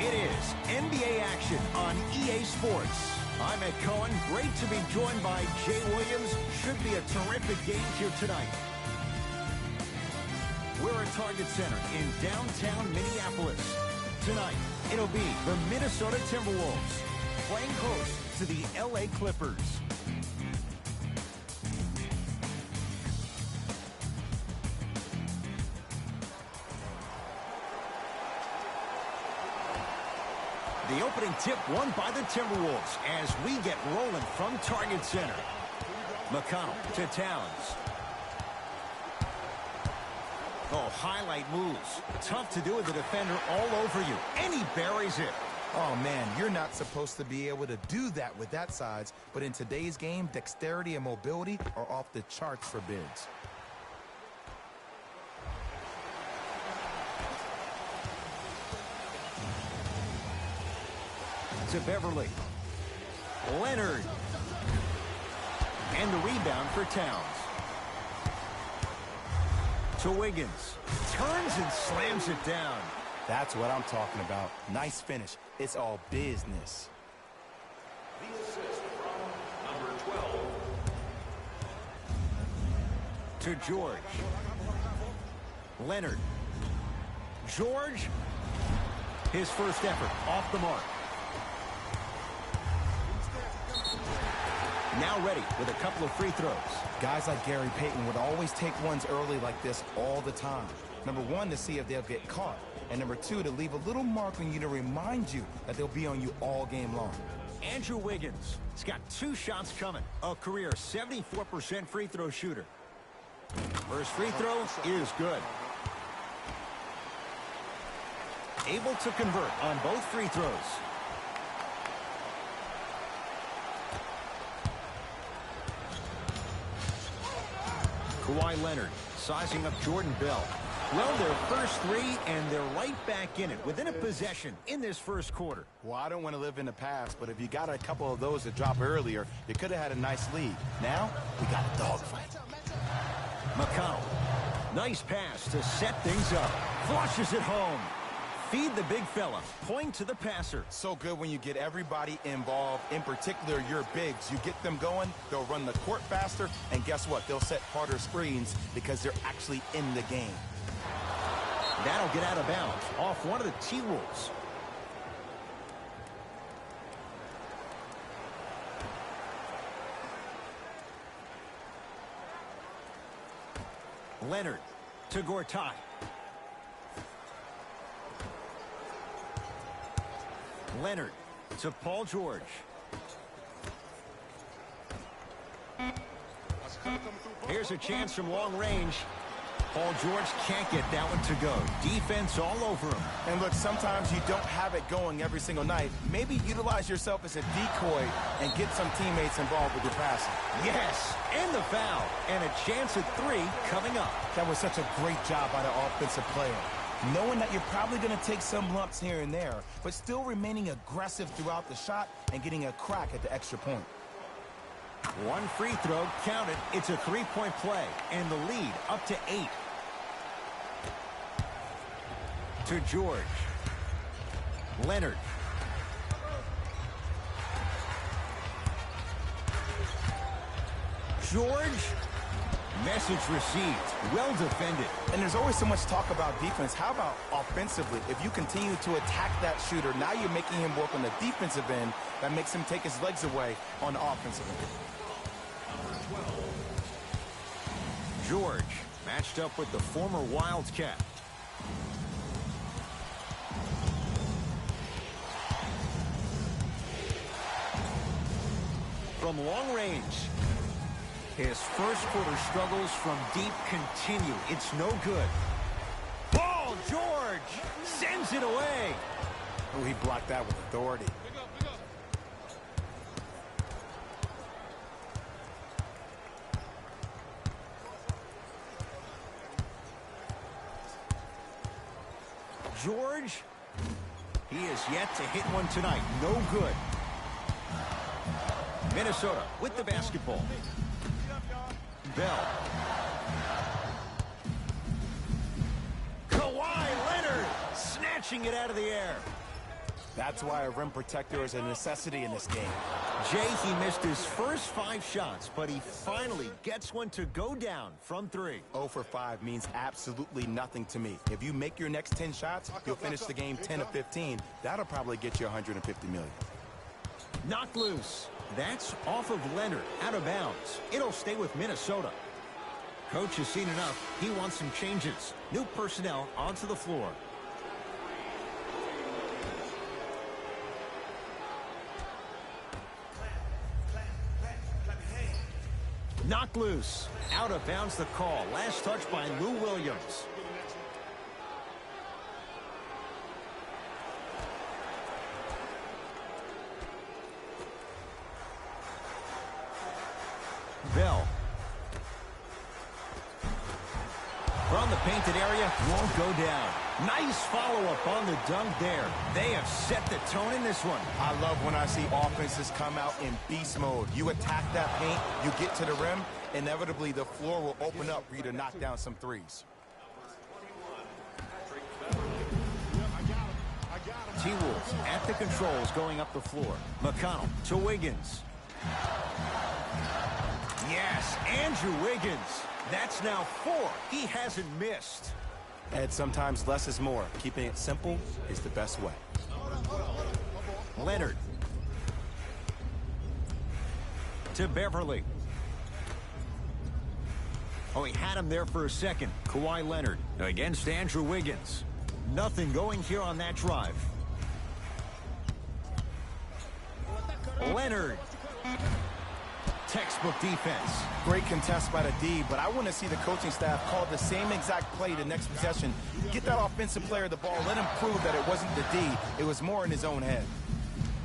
It is NBA action on EA Sports. I'm Ed Cohen. Great to be joined by Jay Williams. Should be a terrific game here tonight. We're at Target Center in downtown Minneapolis. Tonight, it'll be the Minnesota Timberwolves playing host to the LA Clippers. The opening tip won by the Timberwolves as we get rolling from Target Center. McConnell to Towns. Oh, highlight moves. Tough to do with the defender all over you. And he buries it. Oh, man, you're not supposed to be able to do that with that size. But in today's game, dexterity and mobility are off the charts for bigs. To Beverly. Leonard. And the rebound for Towns. To Wiggins. Turns and slams it down. That's what I'm talking about. Nice finish. It's all business. The assist from number 12. To George. Leonard. George. His first effort off the mark. Now ready with a couple of free throws. Guys like Gary Payton would always take ones early like this all the time. Number one, to see if they'll get caught. And number two, to leave a little mark on you to remind you that they'll be on you all game long. Andrew Wiggins. He's got 2 shots coming. A career 74% free throw shooter. First free throw is good. Able to convert on both free throws. Kawhi Leonard sizing up Jordan Bell. Well, their first 3, and they're right back in it within a possession in this first quarter. Well, I don't want to live in the past, but if you got a couple of those to drop earlier, you could have had a nice lead. Now, we got a dogfight. McConnell. Nice pass to set things up. Flushes it home. Feed the big fella. Point to the passer. So good when you get everybody involved, in particular your bigs. You get them going, they'll run the court faster, and guess what? They'll set harder screens because they're actually in the game. That'll get out of bounds off one of the T-Wolves. Leonard to Gortat. Leonard to Paul George. Here's a chance from long range. Paul George can't get that one to go. Defense all over him. And look, sometimes you don't have it going every single night. Maybe utilize yourself as a decoy and get some teammates involved with your passing. Yes, and the foul. And a chance at 3 coming up. That was such a great job by the offensive player. Knowing that you're probably going to take some lumps here and there, but still remaining aggressive throughout the shot and getting a crack at the extra point. 1 free throw counted. It's a 3-point play, and the lead up to 8. To George. Leonard. George. Message received. Well defended. And there's always so much talk about defense. How about offensively? If you continue to attack that shooter, now you're making him work on the defensive end. That makes him take his legs away on the offensive end. George matched up with the former Wildcat. From long range. His first quarter struggles from deep continue. It's no good. Paul George sends it away. Oh, he blocked that with authority. George, he is yet to hit one tonight. No good. Minnesota with the basketball. Bell. Kawhi Leonard snatching it out of the air. That's why a rim protector is a necessity in this game. Jay, he missed his first 5 shots, but he finally gets one to go down from 3. 0 for 5 means absolutely nothing to me. If you make your next 10 shots, you'll finish the game 10 of 15. That'll probably get you $150 million. Knocked loose. That's off of Leonard, out of bounds. It'll stay with Minnesota. Coach has seen enough. He wants some changes. New personnel onto the floor. Knocked loose. Out of bounds the call. Last touch by Lou Williams. Bell. From the painted area, won't go down. Nice follow-up on the dunk there. They have set the tone in this one. I love when I see offenses come out in beast mode. You attack that paint, you get to the rim, inevitably the floor will open up for you to knock down some threes. T-Wolves at the controls going up the floor. McConnell to Wiggins. Yes, Andrew Wiggins. That's now 4. He hasn't missed. And sometimes less is more. Keeping it simple is the best way. Leonard. To Beverly. Oh, he had him there for a second. Kawhi Leonard against Andrew Wiggins. Nothing going here on that drive. Leonard. Textbook defense. Great contest by the D, but I want to see the coaching staff call the same exact play the next possession. Get that offensive player the ball. Let him prove that it wasn't the D. It was more in his own head.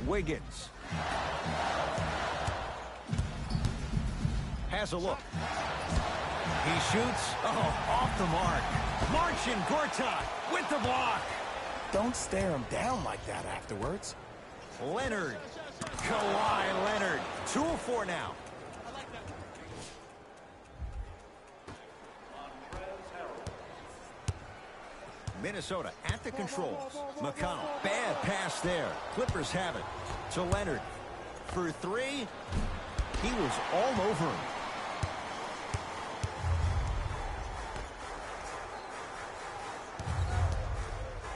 Wiggins. Has a look. He shoots. Oh, off the mark. Marcin Gortat with the block. Don't stare him down like that afterwards. Leonard. Kawhi Leonard. 2 of 4 now. Minnesota at the controls. McConnell. Bad pass there. Clippers have it. To Leonard. For 3. He was all over him.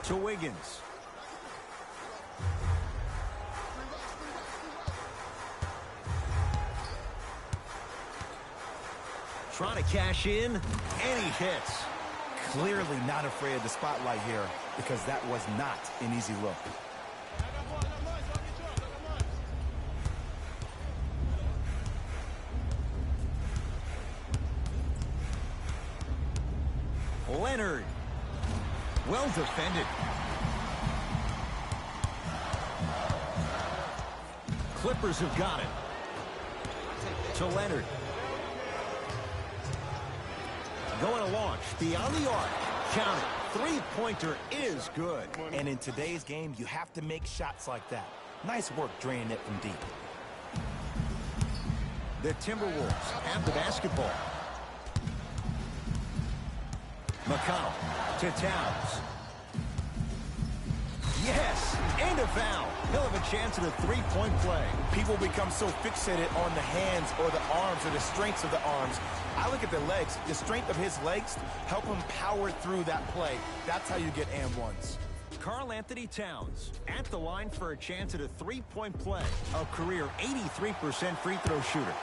To Wiggins. Trying to cash in, and he hits. Clearly not afraid of the spotlight here, because that was not an easy look. Leonard. Well defended. Clippers have got it. To Leonard. Going to launch beyond the arc. Count it. Three-pointer is good. And in today's game, you have to make shots like that. Nice work draining it from deep. The Timberwolves have the basketball. McConnell to Towns. Yes, and a foul. He'll have a chance at a three-point play. People become so fixated on the hands or the arms or the strengths of the arms. I look at the legs. The strength of his legs help him power through that play. That's how you get and ones. Karl Anthony Towns at the line for a chance at a three-point play. A career 83% free throw shooter.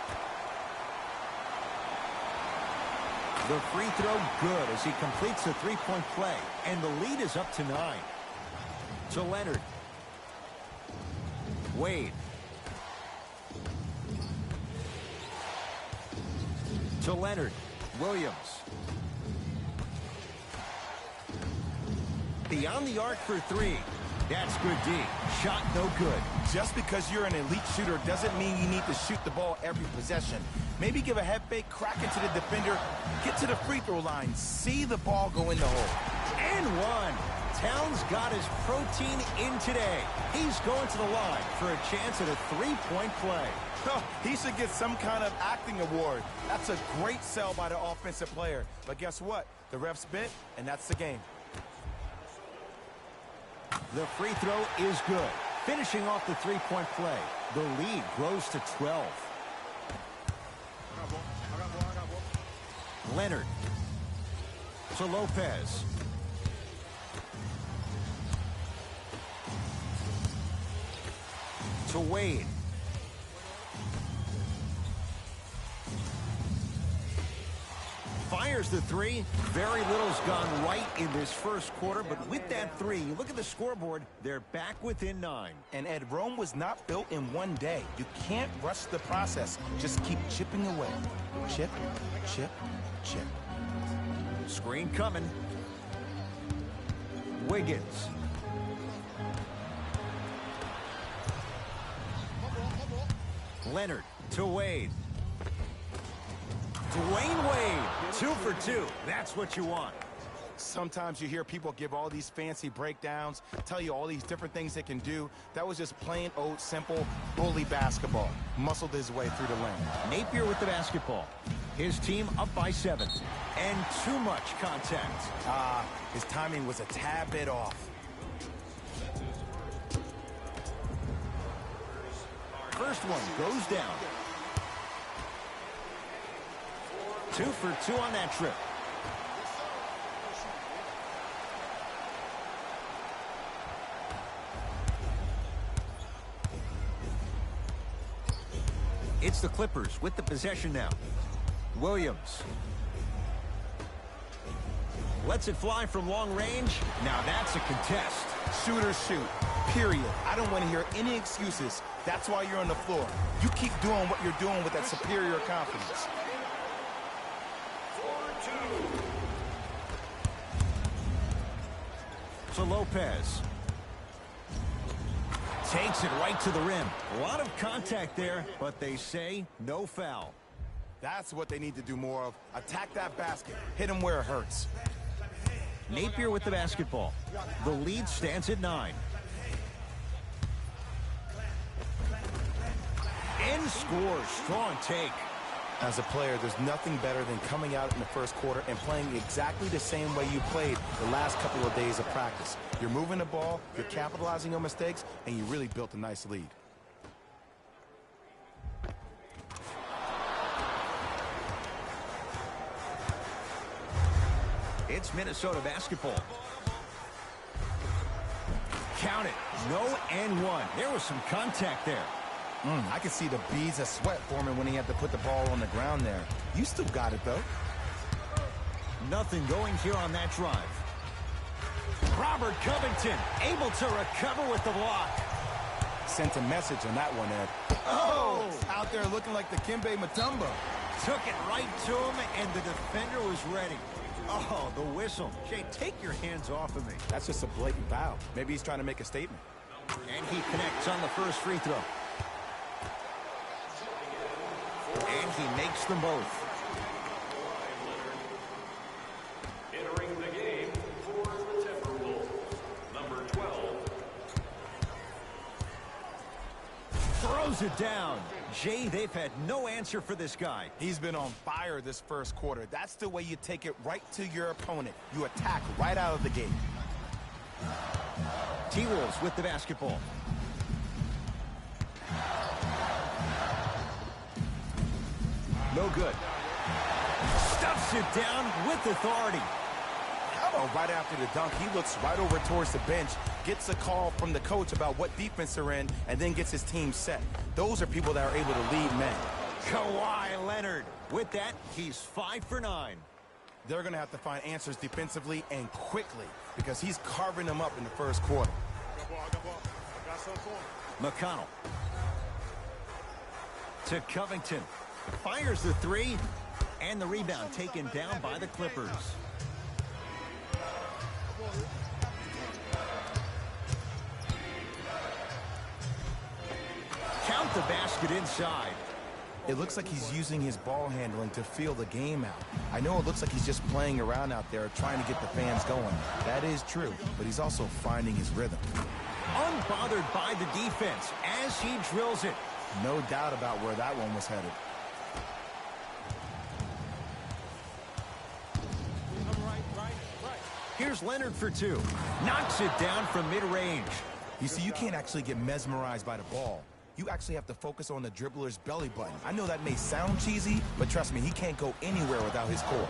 The free throw good as he completes the three-point play. And the lead is up to 9. To Leonard. Wade. To Leonard. Williams. Beyond the arc for 3. That's good D. Shot no good. Just because you're an elite shooter doesn't mean you need to shoot the ball every possession. Maybe give a head fake, crack into the defender, get to the free throw line, see the ball go in the hole. And one. Towns got his protein in today. He's going to the line for a chance at a three-point play. Oh, he should get some kind of acting award. That's a great sell by the offensive player. But guess what? The refs bit, and that's the game. The free throw is good. Finishing off the three-point play. The lead grows to 12. Leonard to Lopez. To Wade. Fires the three. Very little's gone right in this first quarter, but with that three, you look at the scoreboard, they're back within 9. And Ed, Rome was not built in one day. You can't rush the process. Just keep chipping away. Chip, chip, chip. Screen coming. Wiggins. Leonard to Wade. Dwayne Wade, 2 for 2. That's what you want. Sometimes you hear people give all these fancy breakdowns, tell you all these different things they can do. That was just plain old simple bully basketball. Muscled his way through the lane. Napier with the basketball. His team up by 7. And too much contact. His timing was a tad bit off. First one goes down. 2 for 2 on that trip. It's the Clippers with the possession now. Williams. Lets it fly from long range. Now that's a contest. Shoot or shoot, period. I don't want to hear any excuses. That's why you're on the floor. You keep doing what you're doing with that superior confidence. To Lopez. Takes it right to the rim. A lot of contact there, but they say no foul. That's what they need to do more of. Attack that basket. Hit him where it hurts. Napier with the basketball. The lead stands at 9. And scores. Strong take. As a player, there's nothing better than coming out in the first quarter and playing exactly the same way you played the last couple of days of practice. You're moving the ball, you're capitalizing on mistakes, and you really built a nice lead. It's Minnesota basketball. Count it. No and 1. There was some contact there. I could see the beads of sweat forming when he had to put the ball on the ground there. You still got it, though. Nothing going here on that drive. Robert Covington able to recover with the block. Sent a message on that one, Ed. Oh! Out there looking like the Kimbe Mutombo. Took it right to him, and the defender was ready. Oh, the whistle. Jay, take your hands off of me. That's just a blatant foul. Maybe he's trying to make a statement. And he connects on the first free throw. And he makes them both. Entering the game for the Timberwolves, number 12. Throws it down. Jay, they've had no answer for this guy. He's been on fire this first quarter. That's the way you take it right to your opponent. You attack right out of the gate. T-Wolves with the basketball. No good. Stuffs it down with authority. How about right after the dunk, he looks right over towards the bench, gets a call from the coach about what defense they're in, and then gets his team set. Those are people that are able to lead men. Kawhi Leonard. With that, he's 5 for 9. They're going to have to find answers defensively and quickly because he's carving them up in the first quarter. McConnell. To Covington. Fires the three, and the rebound taken down by the Clippers. Count the basket inside. It looks like he's using his ball handling to feel the game out. I know it looks like he's just playing around out there trying to get the fans going. That is true, but he's also finding his rhythm. Unbothered by the defense as he drills it. No doubt about where that one was headed. Here's Here's Leonard for two. Knocks it down from mid-range. You see, you can't actually get mesmerized by the ball. You actually have to focus on the dribbler's belly button. I know that may sound cheesy, but trust me, he can't go anywhere without his core.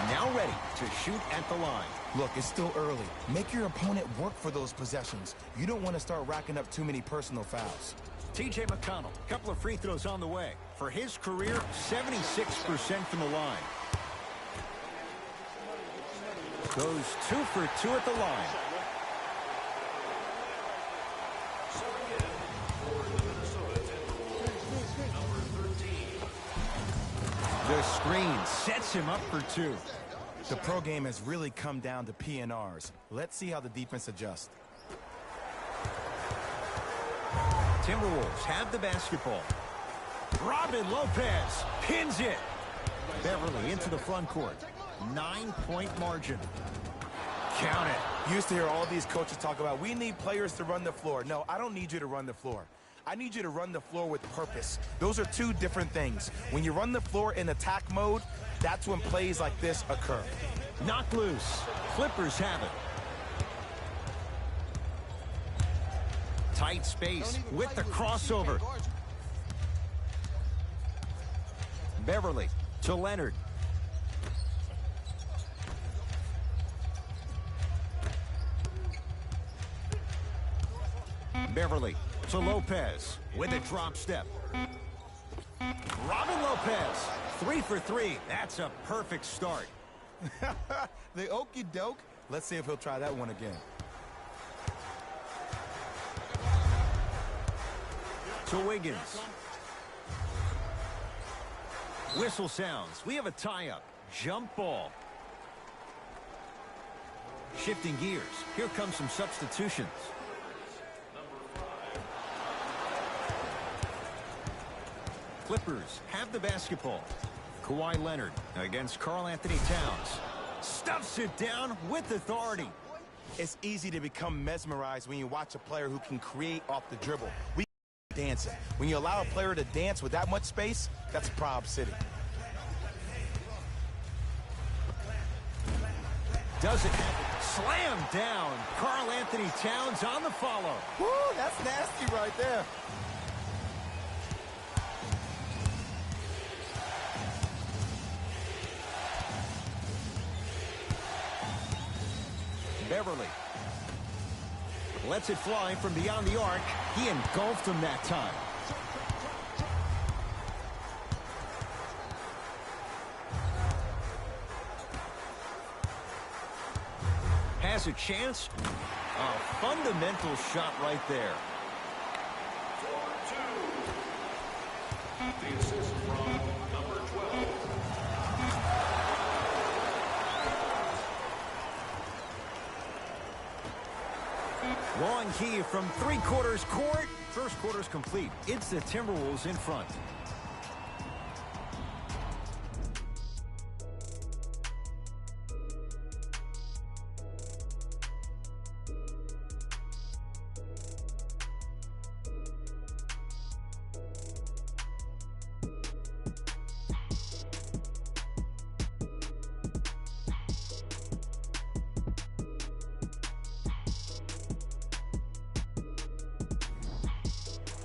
Now ready to shoot at the line. Look, it's still early. Make your opponent work for those possessions. You don't want to start racking up too many personal fouls. T.J. McConnell, a couple of free throws on the way. For his career, 76% from the line. Goes 2 for 2 at the line. The screen sets him up for two. The pro game has really come down to PNRs. Let's see how the defense adjusts. Timberwolves have the basketball. Robin Lopez pins it. Beverly into the front court. 9-point margin. Count it. You used to hear all these coaches talk about, we need players to run the floor. No, I don't need you to run the floor. I need you to run the floor with purpose. Those are two different things. When you run the floor in attack mode, that's when plays like this occur. Knock loose. Clippers have it. Tight space with the crossover. Beverly to Leonard. Beverly to Lopez with a drop step. Robin Lopez, 3 for 3. That's a perfect start. The okey doke. Let's see if he'll try that one again. To Wiggins. Whistle sounds. We have a tie-up. Jump ball. Shifting gears. Here comes some substitutions. Clippers have the basketball. Kawhi Leonard against Karl Anthony Towns. Stuffs it down with authority. It's easy to become mesmerized when you watch a player who can create off the dribble. We dancing. When you allow a player to dance with that much space, that's a Prob City. Does it happen? Slam down. Karl Anthony Towns on the follow. Woo, that's nasty right there. Beverly lets it fly from beyond the arc. He engulfed him that time. Has a chance. A fundamental shot right there. The assist from number 12. Long key from three-quarters court. First quarter's complete. It's the Timberwolves in front.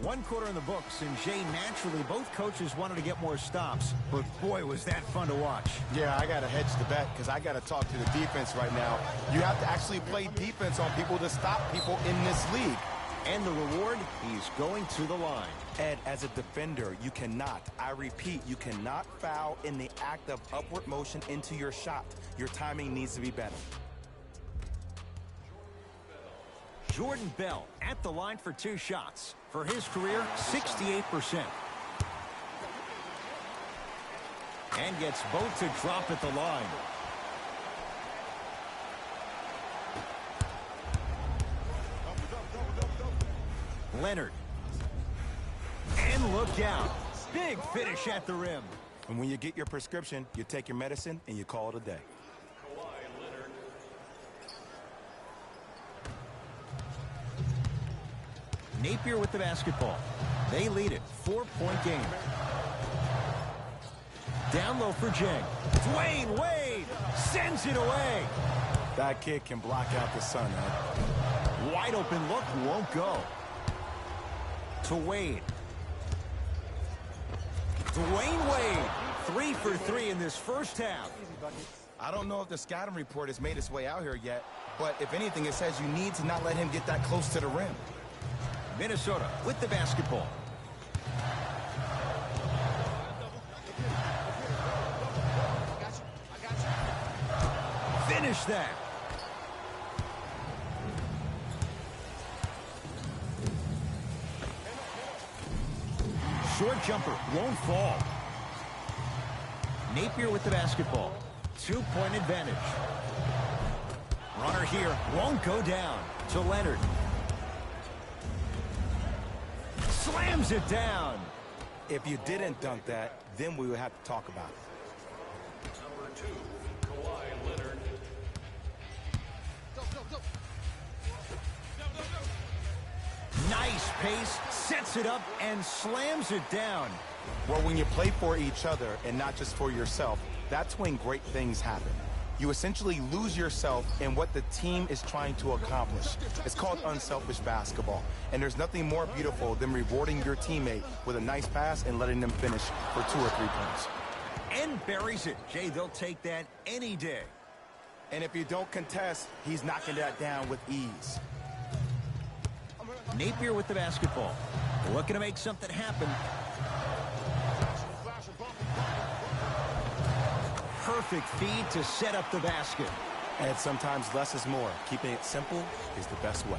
One quarter in the books, and Jay, naturally, both coaches wanted to get more stops. But, boy, was that fun to watch. Yeah, I got to hedge the bet because I got to talk to the defense right now. You have to actually play defense on people to stop people in this league. And the reward, he's going to the line. Ed, as a defender, you cannot, I repeat, you cannot foul in the act of upward motion into your shot. Your timing needs to be better. Jordan Bell at the line for 2 shots. For his career, 68%. And gets both to drop at the line. Leonard. And look out. Big finish at the rim. And when you get your prescription, you take your medicine and you call it a day. Napier with the basketball. They lead it. 4-point game. Down low for Jang. Dwayne Wade sends it away. That kid can block out the sun, man. Wide open look, won't go. To Wade. Dwayne Wade, 3 for 3 in this first half. I don't know if the scouting report has made its way out here yet, but if anything, it says you need to not let him get that close to the rim. Minnesota with the basketball. Finish that. Short jumper won't fall. Napier with the basketball. 2-point advantage. Runner here won't go down. To Leonard. Slams it down. If you didn't dunk that, then we would have to talk about it. Number 2, Kawhi Leonard. Nice pace, sets it up, and slams it down. Well, when you play for each other and not just for yourself, that's when great things happen. You essentially lose yourself in what the team is trying to accomplish. It's called unselfish basketball. And there's nothing more beautiful than rewarding your teammate with a nice pass and letting them finish for 2 or 3 points. And buries it. Jay, they'll take that any day. And if you don't contest, he's knocking that down with ease. Napier with the basketball. Looking to make something happen. Perfect feed to set up the basket. And sometimes less is more. Keeping it simple is the best way.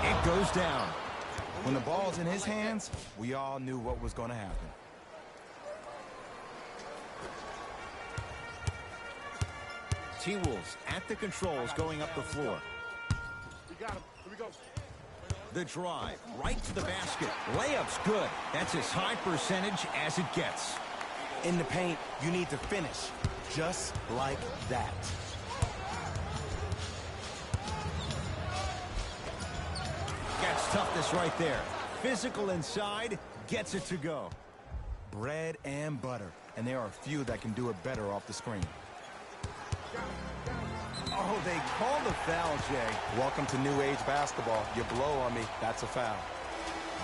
It goes down. When the ball's in his hands, we all knew what was going to happen. T-Wolves at the controls going up the floor. We got him. Here we go. The drive, right to the basket. Layup's good. That's as high percentage as it gets. In the paint, you need to finish just like that. Gets toughness right there. Physical inside, gets it to go. Bread and butter. And there are a few that can do it better off the screen. Oh, they call the foul, Jay. Welcome to new age basketball. You blow on me, that's a foul.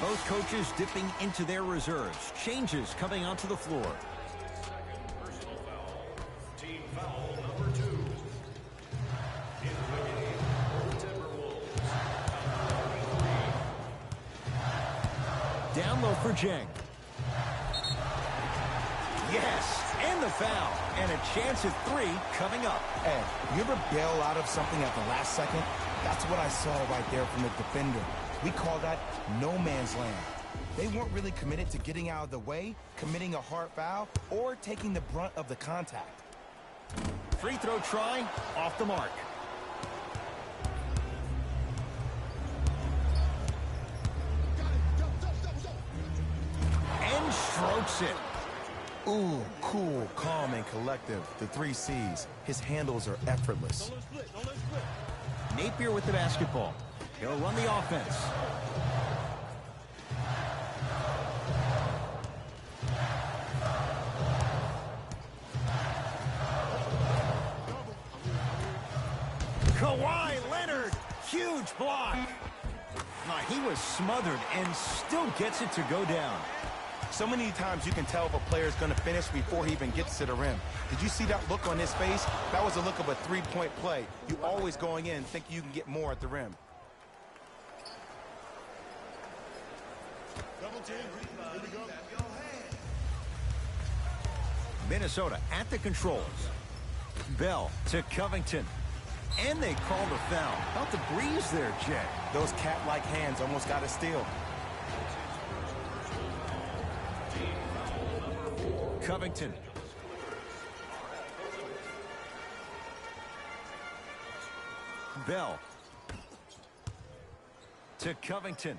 Both coaches dipping into their reserves. Changes coming onto the floor. Personal foul. Team foul number 2. In the game for the Timberwolves. Down low for Jang. Yes, and the foul. And a chance at 3 coming up. Ed, you ever bail out of something at the last second? That's what I saw right there from the defender. We call that no man's land. They weren't really committed to getting out of the way, committing a hard foul, or taking the brunt of the contact. Free throw try, off the mark. And strokes it. Ooh, cool, calm, and collective. The 3 C's. His handles are effortless. Napier with the basketball. He'll run the offense. Kawhi Leonard, huge block. He was smothered and still gets it to go down. So many times you can tell if a player's going to finish before he even gets to the rim. Did you see that look on his face? That was a look of a 3-point play. You always going in think you can get more at the rim. Double team. Here we go. Minnesota at the controls. Bell to Covington. And they call the foul. About the breeze there, Jay. Those cat-like hands almost got a steal. Covington. Bell. To Covington.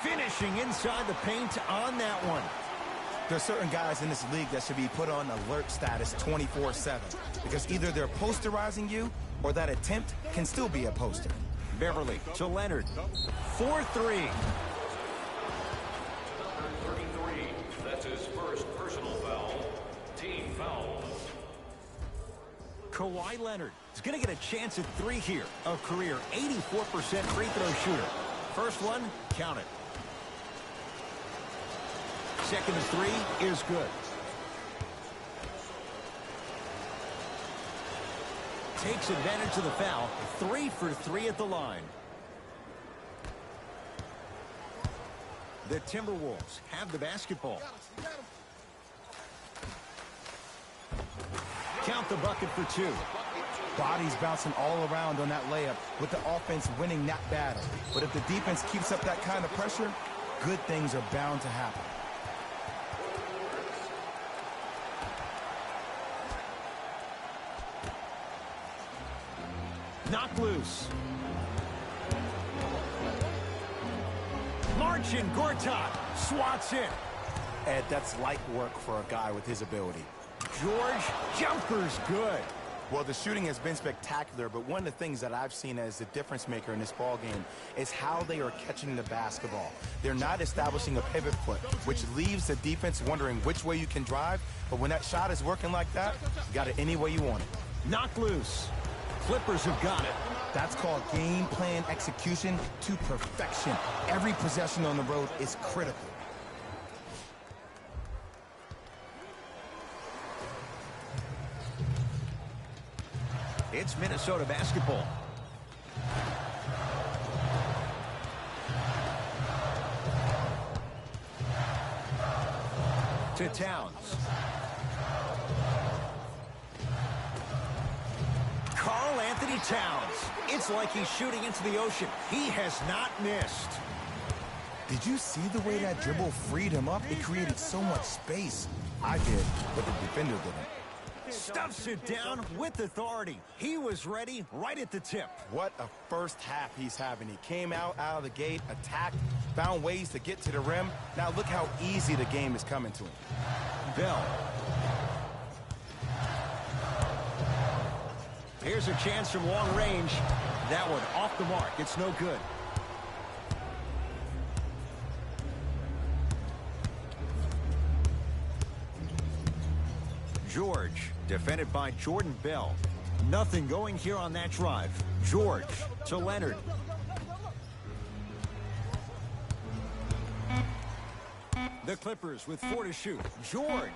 Finishing inside the paint on that one. There's certain guys in this league that should be put on alert status 24/7 because either they're posterizing you or that attempt can still be a poster. Beverly to Leonard. 4-3. Number 33. That's his first personal foul. Team foul. Kawhi Leonard is going to get a chance at 3 here. A career 84% free throw shooter. First one, count it. Second of 3 is good. Takes advantage of the foul. 3 for 3 at the line. The Timberwolves have the basketball. Count the bucket for 2. Bodies bouncing all around on that layup with the offense winning that battle. But if the defense keeps up that kind of pressure, good things are bound to happen. Knock loose. Marcin Gortat swats it. Ed, that's light work for a guy with his ability. George, jumper's good. Well, the shooting has been spectacular, but one of the things that I've seen as the difference maker in this ball game is how they are catching the basketball. They're not establishing a pivot foot, which leaves the defense wondering which way you can drive, but when that shot is working like that, you got it any way you want it. Knock loose. Clippers have got it. That's called game plan execution to perfection. Every possession on the road is critical. It's Minnesota basketball. To Towns. Karl Anthony Towns. It's like he's shooting into the ocean. He has not missed. Did you see the way that dribble freed him up? It created so much space. I did, but the defender didn't. Stuffs it down with authority. He was ready right at the tip. What a first half he's having. He came out of the gate, attacked, found ways to get to the rim. Now look how easy the game is coming to him. Bell. Here's a chance from long range. That one off the mark. It's no good. George, defended by Jordan Bell. Nothing going here on that drive. George to Leonard. The Clippers with 4 to shoot. George.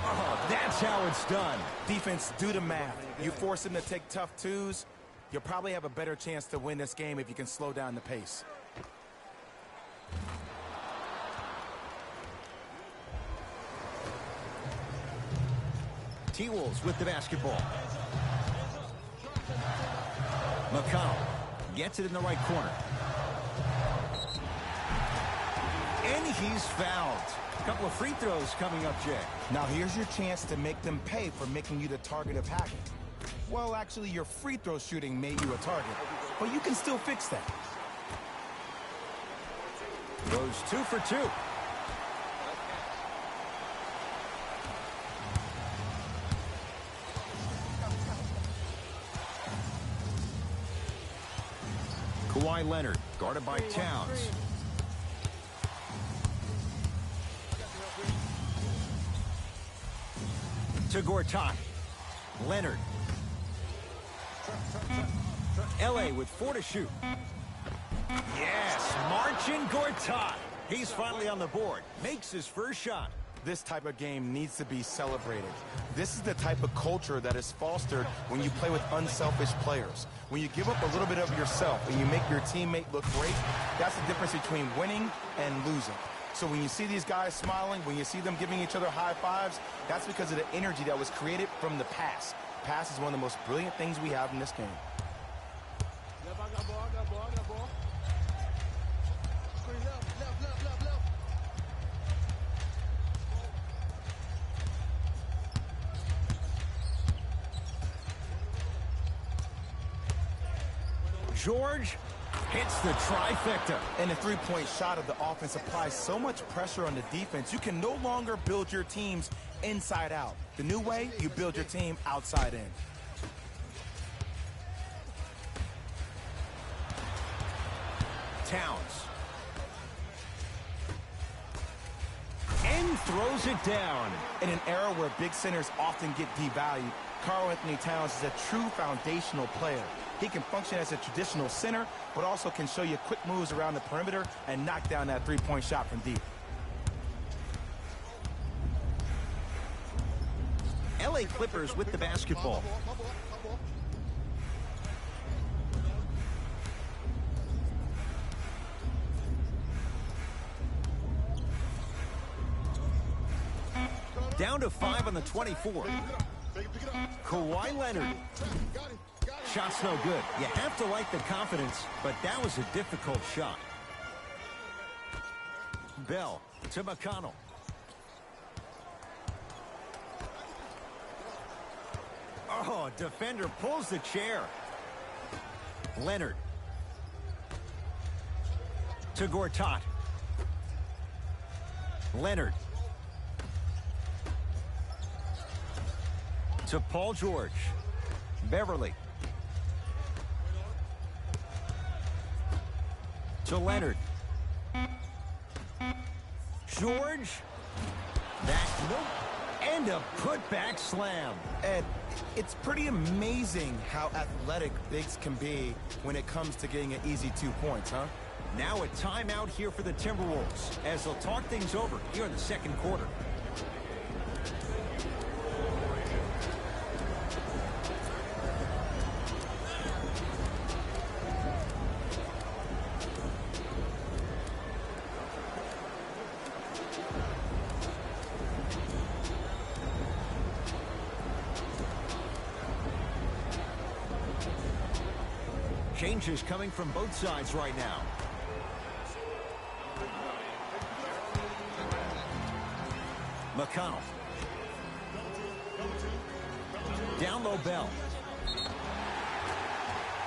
Oh, that's how it's done. Defense, do the math. You force him to take tough twos, you'll probably have a better chance to win this game if you can slow down the pace. T-Wolves with the basketball. McConnell gets it in the right corner. And he's fouled. A couple of free throws coming up, Jay. Now here's your chance to make them pay for making you the target of hacking. Well, actually, your free throw shooting made you a target, but you can still fix that. Goes 2 for 2. Kawhi Leonard, guarded by Towns. To Gortat. Leonard. LA with 4 to shoot. Yes, Marcin Gortat. He's finally on the board. Makes his first shot. This type of game needs to be celebrated. This is the type of culture that is fostered when you play with unselfish players. When you give up a little bit of yourself and you make your teammate look great, that's the difference between winning and losing. So when you see these guys smiling, when you see them giving each other high fives, that's because of the energy that was created from the pass. Pass is one of the most brilliant things we have in this game. George hits the trifecta. And the three-point shot of the offense applies so much pressure on the defense, you can no longer build your teams inside out. The new way, you build your team outside in. Towns. And throws it down. In an era where big centers often get devalued, Karl-Anthony Towns is a true foundational player. He can function as a traditional center, but also can show you quick moves around the perimeter and knock down that three-point shot from deep. LA Clippers with the basketball. Down to 5 on the 24. Kawhi Leonard. Shot's no good. You have to like the confidence, but that was a difficult shot. Bell to McConnell. Oh, defender pulls the chair. Leonard. To Gortat. Leonard. To Paul George. Beverly. To Leonard. George. That nope. And a putback slam. Ed, it's pretty amazing how athletic bigs can be when it comes to getting an easy 2 points, huh? Now a timeout here for the Timberwolves as they'll talk things over here in the second quarter. Changes coming from both sides right now. McConnell. Down low Bell.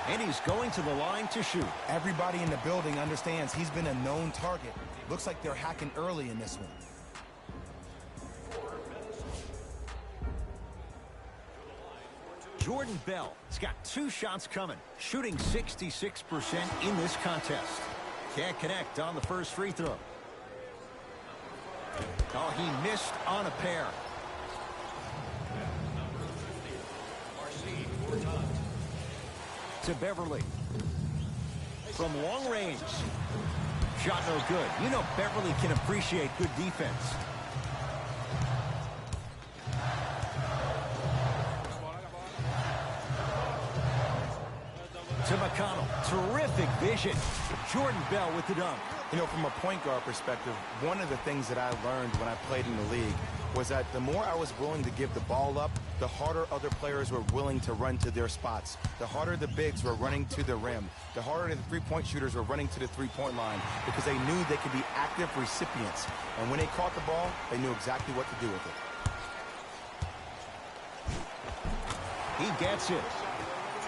And he's going to the line to shoot. Everybody in the building understands he's been a known target. Looks like they're hacking early in this one. Jordan Bell has got 2 shots coming, shooting 66% in this contest. Can't connect on the first free throw. Oh, he missed on a pair. To Beverly. From long range. Shot no good. You know Beverly can appreciate good defense. To McConnell. Terrific vision. Jordan Bell with the dunk. You know, from a point guard perspective, one of the things that I learned when I played in the league was that the more I was willing to give the ball up, the harder other players were willing to run to their spots. The harder the bigs were running to the rim. The harder the three-point shooters were running to the three-point line because they knew they could be active recipients. And when they caught the ball, they knew exactly what to do with it. He gets it.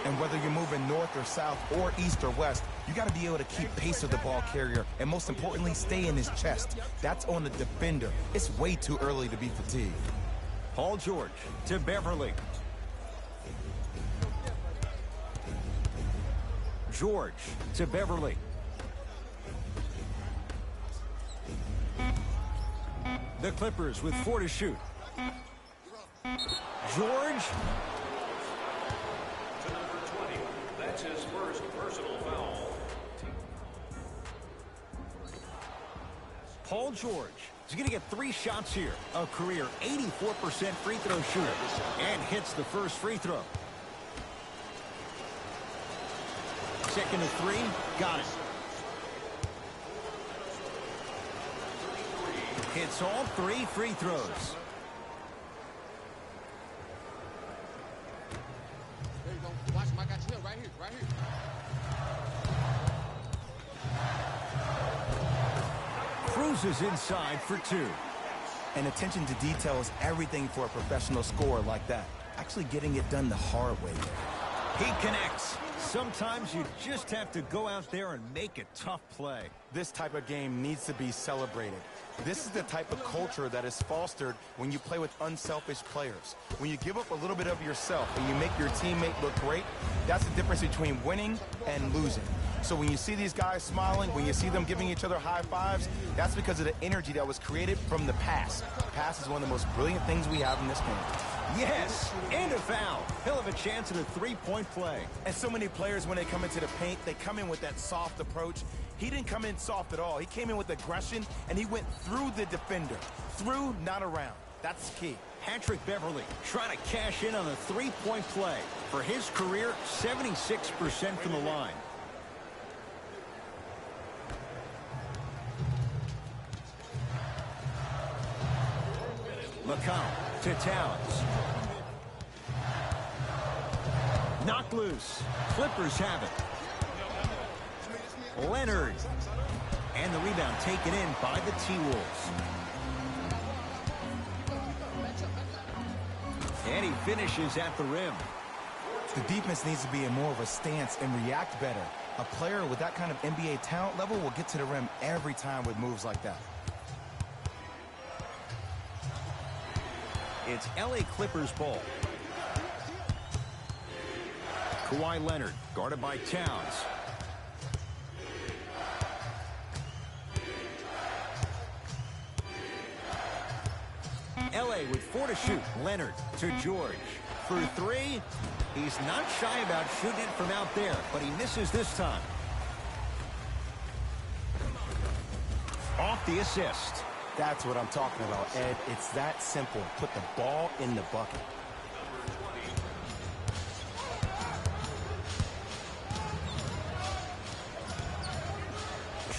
And whether you're moving north or south or east or west, you got to be able to keep pace with the ball carrier and, most importantly, stay in his chest. That's on the defender. It's way too early to be fatigued. Paul George to Beverly. George to Beverly. The Clippers with 4 to shoot. George. That's his first personal foul. Paul George is going to get 3 shots here. A career 84% free throw shooter. And hits the first free throw. Second to 3. Got it. Hits all 3 free throws. There you go. Watch him. I got you here. Right here. Right here. Cruises inside for 2. And attention to detail is everything for a professional scorer like that. Actually getting it done the hard way. He connects. Sometimes you just have to go out there and make a tough play. This type of game needs to be celebrated. This is the type of culture that is fostered when you play with unselfish players. When you give up a little bit of yourself and you make your teammate look great, that's the difference between winning and losing. So when you see these guys smiling, when you see them giving each other high fives, that's because of the energy that was created from the pass. Pass is one of the most brilliant things we have in this game. Yes, and a foul. He'll have a chance at a three-point play. And so many players, when they come into the paint, they come in with that soft approach. He didn't come in soft at all. He came in with aggression, and he went through the defender. Through, not around. That's key. Patrick Beverly trying to cash in on a three-point play. For his career, 76% from the line. McCollum to Towns. Knocked loose. Clippers have it. Leonard. And the rebound taken in by the T-Wolves. And he finishes at the rim. The defense needs to be in more of a stance and react better. A player with that kind of NBA talent level will get to the rim every time with moves like that. It's LA Clippers ball. Kawhi Leonard guarded by Towns. LA with 4 to shoot. Leonard to George. For 3, he's not shy about shooting it from out there, but he misses this time. Off the assist. That's what I'm talking about, Ed. It's that simple. Put the ball in the bucket.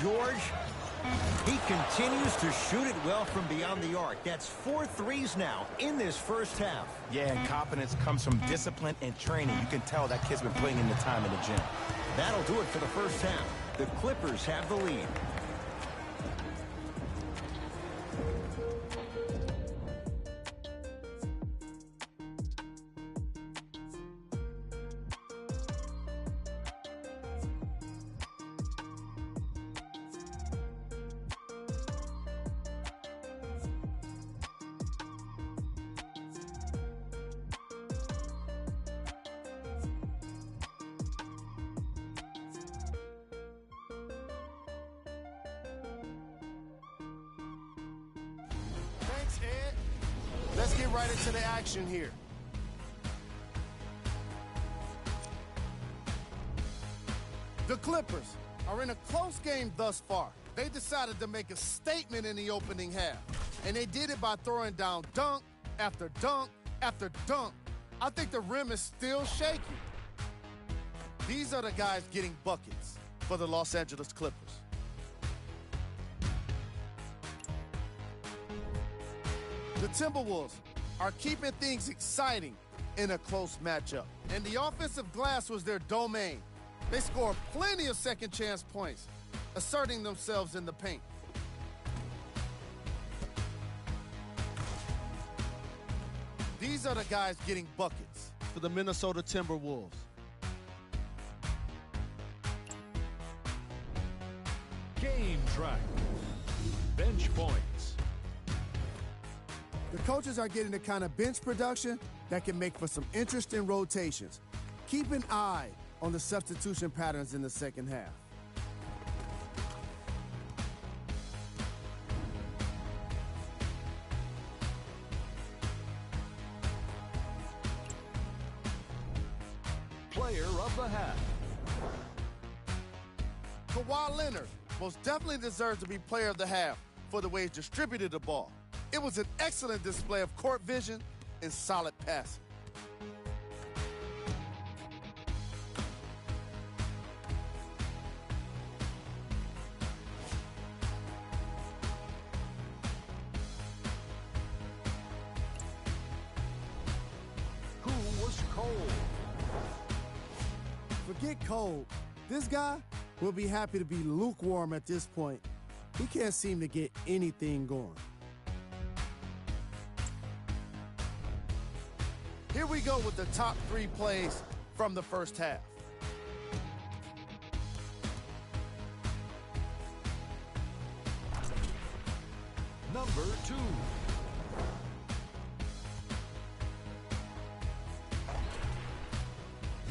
George, he continues to shoot it well from beyond the arc. That's 4 threes now in this first half. Yeah, and confidence comes from discipline and training. You can tell that kid's been putting in the time in the gym. That'll do it for the first half. The Clippers have the lead. Thanks, Ed. Let's get right into the action here. The Clippers are in a close game thus far. They decided to make a statement in the opening half, and they did it by throwing down dunk after dunk after dunk. I think the rim is still shaky. These are the guys getting buckets for the Los Angeles Clippers. The Timberwolves are keeping things exciting in a close matchup, and the offensive glass was their domain. They scored plenty of second-chance points, asserting themselves in the paint. These are the guys getting buckets for the Minnesota Timberwolves. Game track. Bench points. The coaches are getting the kind of bench production that can make for some interesting rotations. Keep an eye on the substitution patterns in the second half. Player of the half. Kawhi Leonard most definitely deserves to be player of the half for the way he distributed the ball. It was an excellent display of court vision and solid passing. Who was cold? Forget cold. This guy will be happy to be lukewarm at this point. He can't seem to get anything going. Here we go with the top 3 plays from the first half. number 2.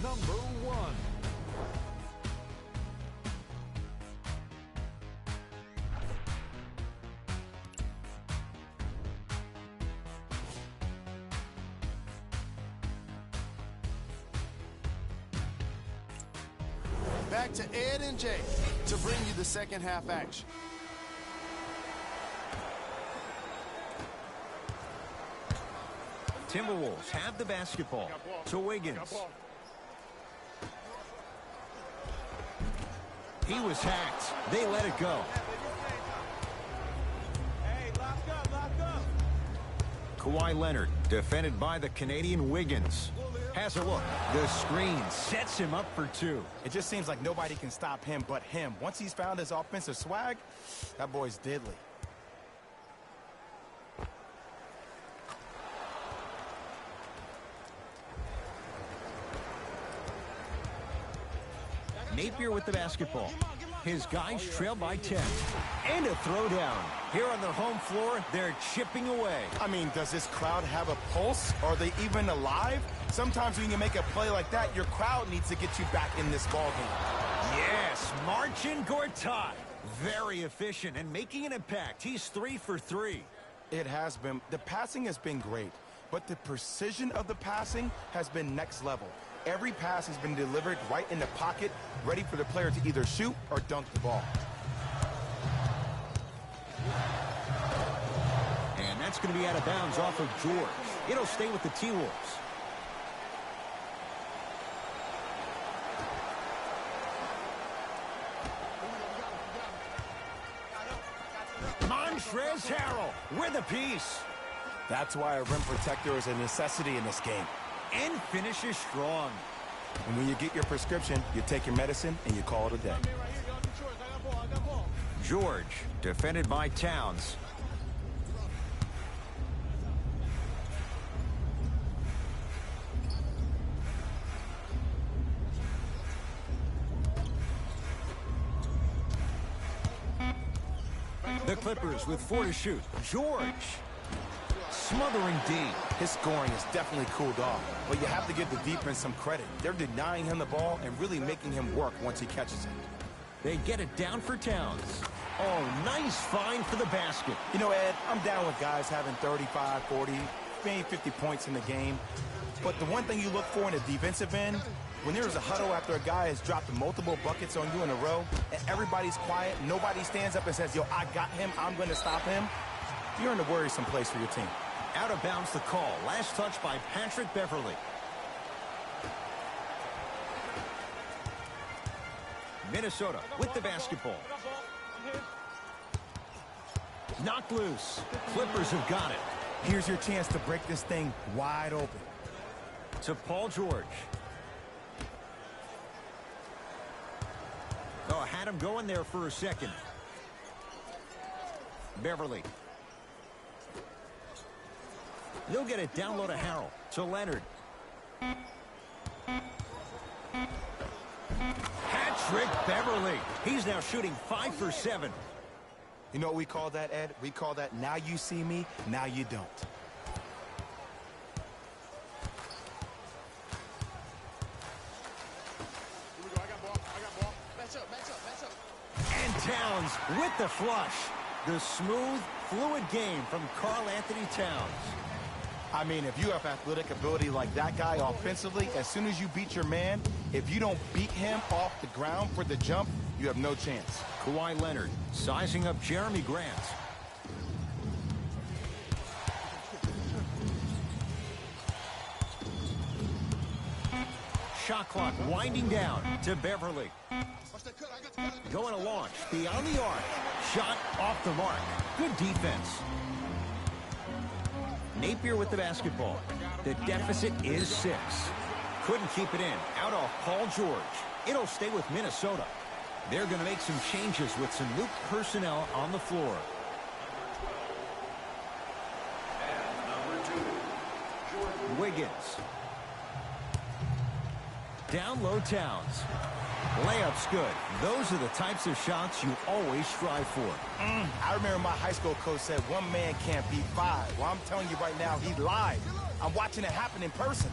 Number 1. Back to Ed and Jay to bring you the second half action. Timberwolves have the basketball. To Wiggins. He was hacked. They let it go. Kawhi Leonard, defended by the Canadian Wiggins. Has a look. The screen sets him up for 2. It just seems like nobody can stop him but him. Once he's found his offensive swag, that boy's deadly. Napier with the basketball. His guys trail by 10. And a throwdown. Here on their home floor, they're chipping away. I mean, does this crowd have a pulse? Are they even alive? Sometimes when you make a play like that, your crowd needs to get you back in this ballgame. Yes, Marcin Gortat. Very efficient and making an impact. He's 3 for 3. It has been. The passing has been great, but the precision of the passing has been next level. Every pass has been delivered right in the pocket, ready for the player to either shoot or dunk the ball. And that's going to be out of bounds off of George. It'll stay with the T-Wolves. Montrezl Harrell with a piece. That's why a rim protector is a necessity in this game. And finishes strong. And when you get your prescription, you take your medicine and you call it a day. George, defended by Towns. The Clippers with 4 to shoot. George. Smothering D. His scoring has definitely cooled off, but you have to give the defense some credit. They're denying him the ball and really making him work once he catches it. They get it down for Towns. Oh, nice find for the basket. You know, Ed, I'm down with guys having 35, 40, maybe 50 points in the game. But the one thing you look for in the defensive end, when there's a huddle after a guy has dropped multiple buckets on you in a row, and everybody's quiet, nobody stands up and says, yo, I got him, I'm going to stop him, you're in a worrisome place for your team. Out of bounds the call. Last touch by Patrick Beverly. Minnesota with the basketball. Knocked loose. Clippers have got it. Here's your chance to break this thing wide open. To Paul George. Oh, had him going there for a second. Beverly. They'll get it down low to Harrell. To Leonard. Patrick Beverly. He's now shooting 5 for 7. You know what we call that, Ed? We call that now you see me, now you don't. Here we go. I got ball. Match up. And Towns with the flush. The smooth, fluid game from Karl Anthony Towns. I mean, if you have athletic ability like that guy offensively, as soon as you beat your man, if you don't beat him off the ground for the jump, you have no chance. Kawhi Leonard sizing up Jeremy Grant. Shot clock winding down to Beverly. Going to launch beyond the arc. Shot off the mark. Good defense. Napier with the basketball. The deficit is 6. Couldn't keep it in. Out off Paul George. It'll stay with Minnesota. They're going to make some changes with some new personnel on the floor. Wiggins. Down low Towns. Layup's good. Those are the types of shots you always strive for. I remember my high school coach said one man can't beat five. Well, I'm telling you right now, he lied. I'm watching it happen in person.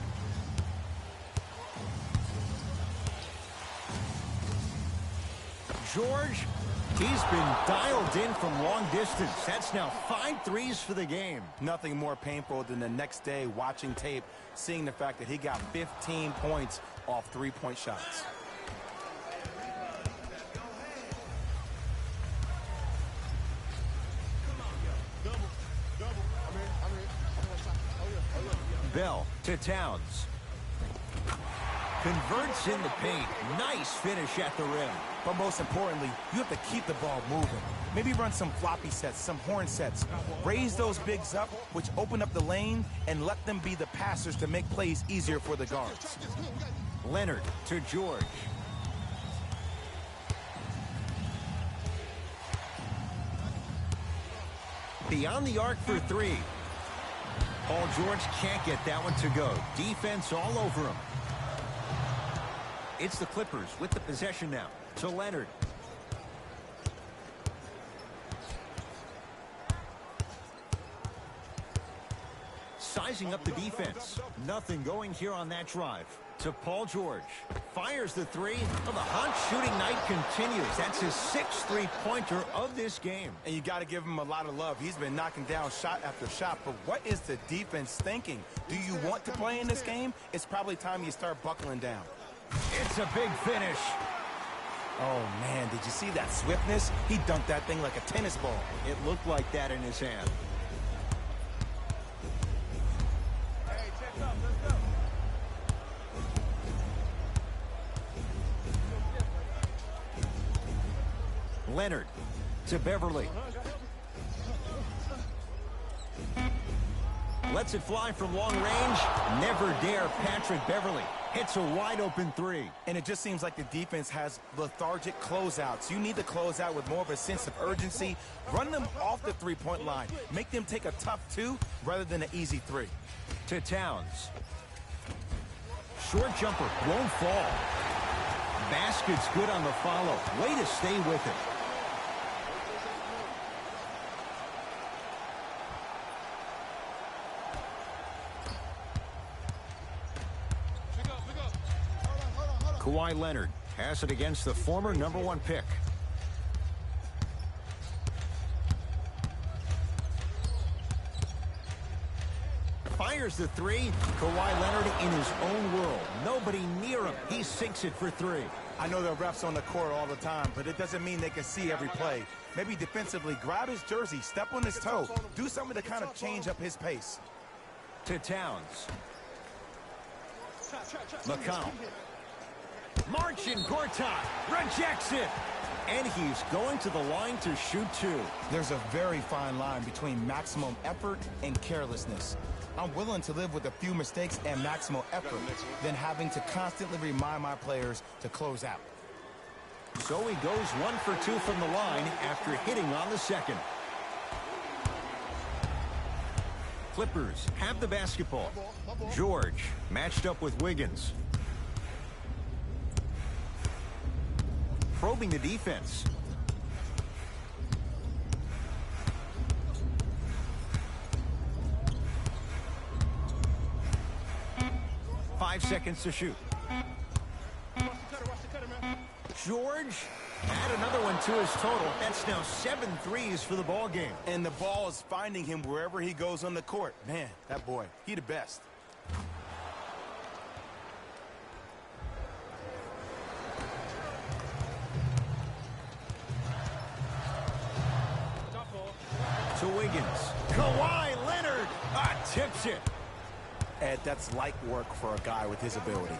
George, he's been dialed in from long distance. That's now 5 threes for the game. Nothing more painful than the next day watching tape, seeing the fact that he got 15 points off three-point shots. Bell to Towns. Converts in the paint. Nice finish at the rim. But most importantly, you have to keep the ball moving. Maybe run some floppy sets, some horn sets. Raise those bigs up, which open up the lane, and let them be the passers to make plays easier for the guards. Leonard to George. Beyond the arc for 3. Paul George can't get that one to go. Defense all over him. It's the Clippers with the possession now. To Leonard. Sizing up the defense. Nothing going here on that drive. To Paul George. Fires the 3. Well, the hot shooting night continues. That's his 6th three-pointer of this game. And you got to give him a lot of love. He's been knocking down shot after shot. But what is the defense thinking? Do you want to play in this game? It's probably time you start buckling down. It's a big finish. Oh, man, did you see that swiftness? He dunked that thing like a tennis ball. It looked like that in his hand. Hey, check up, let's go. Leonard to Beverly. Lets it fly from long range. Never dare Patrick Beverly. Hits a wide open 3. And it just seems like the defense has lethargic closeouts. You need to close out with more of a sense of urgency. Run them off the three-point line. Make them take a tough 2 rather than an easy 3. To Towns. Short jumper won't fall. Basket's good on the follow. Way to stay with it. Kawhi Leonard has it against the former #1 pick. Fires the 3. Kawhi Leonard in his own world. Nobody near him. He sinks it for 3. I know there are refs on the court all the time, but it doesn't mean they can see every play. Maybe defensively, grab his jersey, step on his toe, do something to kind of change up his pace. To Towns. McConnell. Marcin Gortat rejects it. And he's going to the line to shoot 2. There's a very fine line between maximum effort and carelessness. I'm willing to live with a few mistakes and maximal effort than having to constantly remind my players to close out. So he goes 1 for 2 from the line after hitting on the second. Clippers have the basketball. George matched up with Wiggins. Probing the defense. Five seconds to shoot. George add another one to his total. That's now 7 threes for the ball game. And the ball is finding him wherever he goes on the court. Man, that boy, he the best. To Wiggins. Kawhi Leonard tips it. Ed, that's light work for a guy with his ability.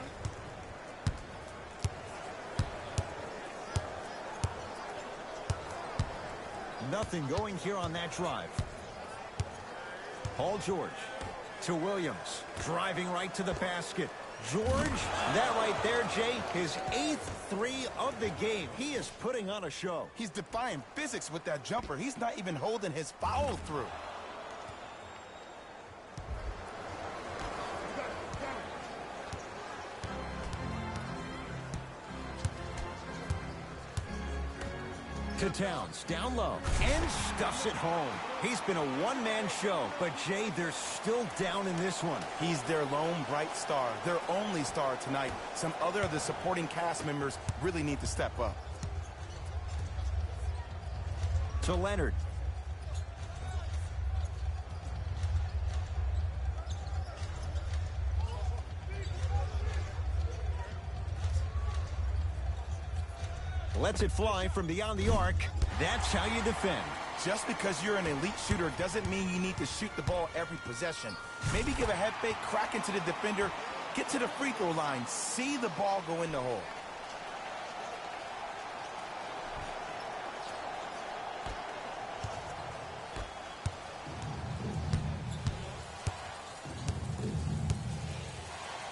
Nothing going here on that drive. Paul George to Williams. Driving right to the basket. George, that right there, Jay, his 8th 3 of the game. He is putting on a show. He's defying physics with that jumper. He's not even holding his foul through. To Towns, down low, and stuffs it home. He's been a one-man show, but Jay, they're still down in this one. He's their lone bright star, their only star tonight. Some other of the supporting cast members really need to step up. To Leonard. Lets it fly from beyond the arc. That's how you defend. Just because you're an elite shooter doesn't mean you need to shoot the ball every possession. Maybe give a head fake, crack into the defender, get to the free throw line, see the ball go in the hole.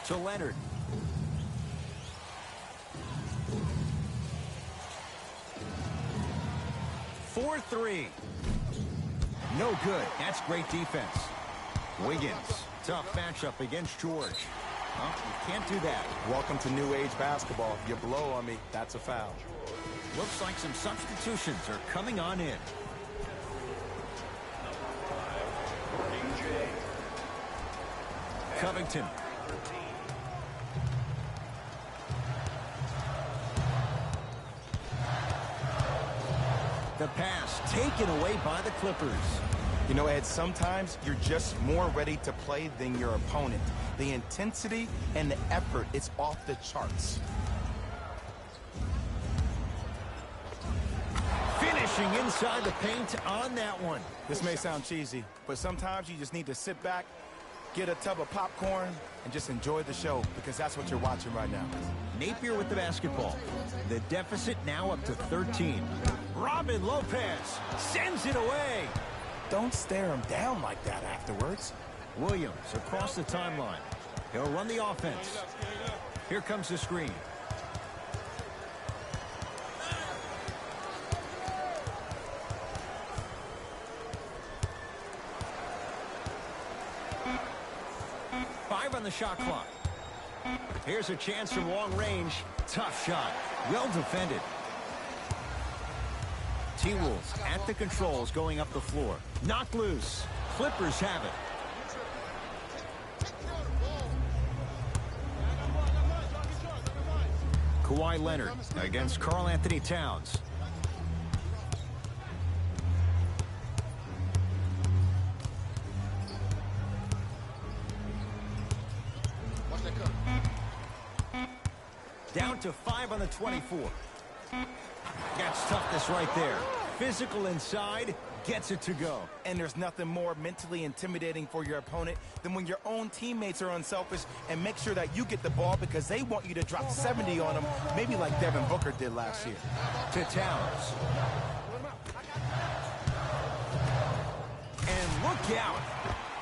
To Leonard. For three. No good. That's great defense. Wiggins. Tough matchup against George. Well, you can't do that. Welcome to new age basketball. You blow on me, that's a foul. Looks like some substitutions are coming on in. Covington. The pass taken away by the Clippers. You know, Ed, sometimes you're just more ready to play than your opponent. The intensity and the effort is off the charts. Finishing inside the paint on that one. This may sound cheesy, but sometimes you just need to sit back, get a tub of popcorn, and just enjoy the show, because that's what you're watching right now. Napier with the basketball. The deficit now up to 13. Robin Lopez sends it away. Don't stare him down like that afterwards. Williams across the timeline. He'll run the offense. Here comes the screen. Five on the shot clock. Here's a chance from long range. Tough shot. Well defended. T-Wolves at the controls going up the floor. Knocked loose. Clippers have it. Kawhi Leonard against Karl Anthony Towns. Down to 5 on the 24. That's toughness right there. Physical inside, gets it to go. And there's nothing more mentally intimidating for your opponent than when your own teammates are unselfish and make sure that you get the ball because they want you to drop 70 on them, maybe like Devin Booker did last year. To Towns. And look out.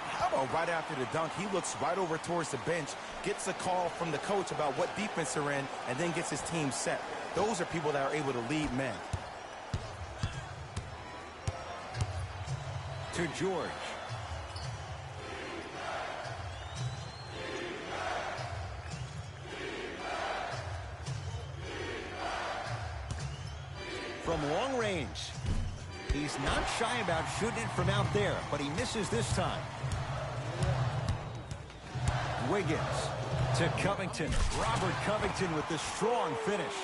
How about right after the dunk, he looks right over towards the bench, gets a call from the coach about what defense they're in, and then gets his team set. Those are people that are able to lead men. To George. From long range. He's not shy about shooting it from out there, but he misses this time. Wiggins to Covington. Robert Covington with the strong finish.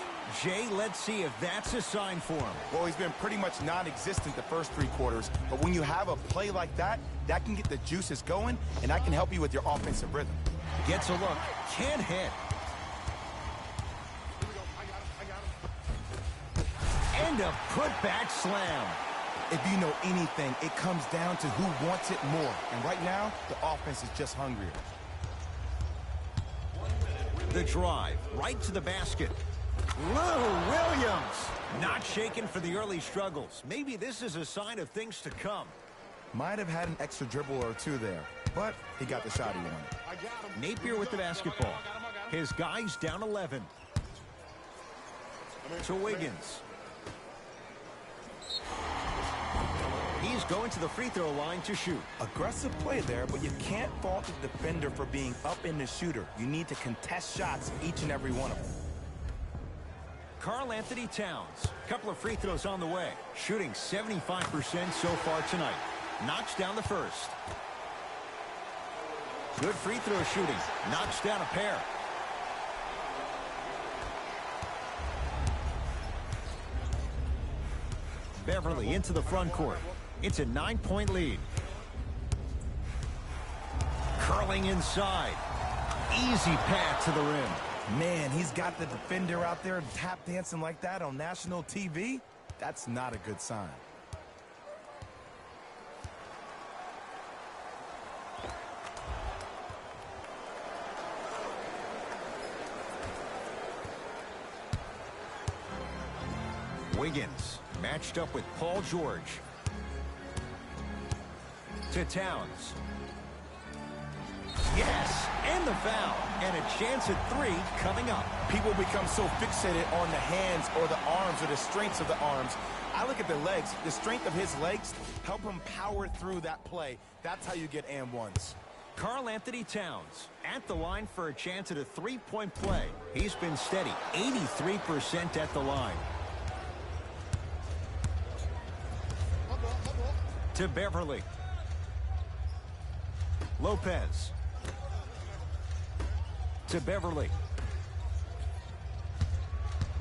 Jay, let's see if that's a sign for him. Well, he's been pretty much non-existent the first 3 quarters, but when you have a play like that, that can get the juices going, and that can help you with your offensive rhythm. Gets a look, can't hit. And a putback slam. If you know anything, it comes down to who wants it more. And right now, the offense is just hungrier. The drive, right to the basket. Lou Williams, not shaken for the early struggles. Maybe this is a sign of things to come. Might have had an extra dribble or 2 there, but he got the shot he wanted. Napier with the basketball. His guys down 11. To Wiggins. He's going to the free throw line to shoot. Aggressive play there, but you can't fault the defender for being up in the shooter. You need to contest shots, each and every one of them. Karl Anthony Towns. Couple of free throws on the way. Shooting 75% so far tonight. Knocks down the first. Good free throw shooting. Knocks down a pair. Beverly into the front court. It's a 9-point lead. Curling inside. Easy path to the rim. Man, he's got the defender out there tap dancing like that on national TV. That's not a good sign. Wiggins matched up with Paul George. To Towns. Yes, and the foul. And a chance at 3 coming up. People become so fixated on the hands or the arms or the strengths of the arms. I look at the legs. The strength of his legs help him power through that play. That's how you get and ones. Karl Anthony Towns at the line for a chance at a 3-point play. He's been steady, 83% at the line. To Beverly. Lopez. To Beverly.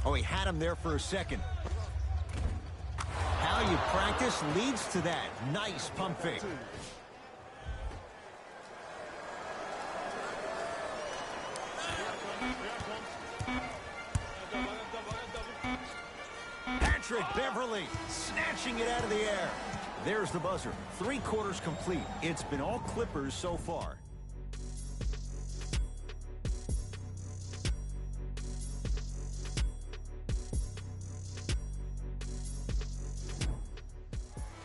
Oh, he had him there for a second. How you practice leads to that. Nice pump fake. Patrick Beverly snatching it out of the air. There's the buzzer. 3 quarters complete. It's been all Clippers so far.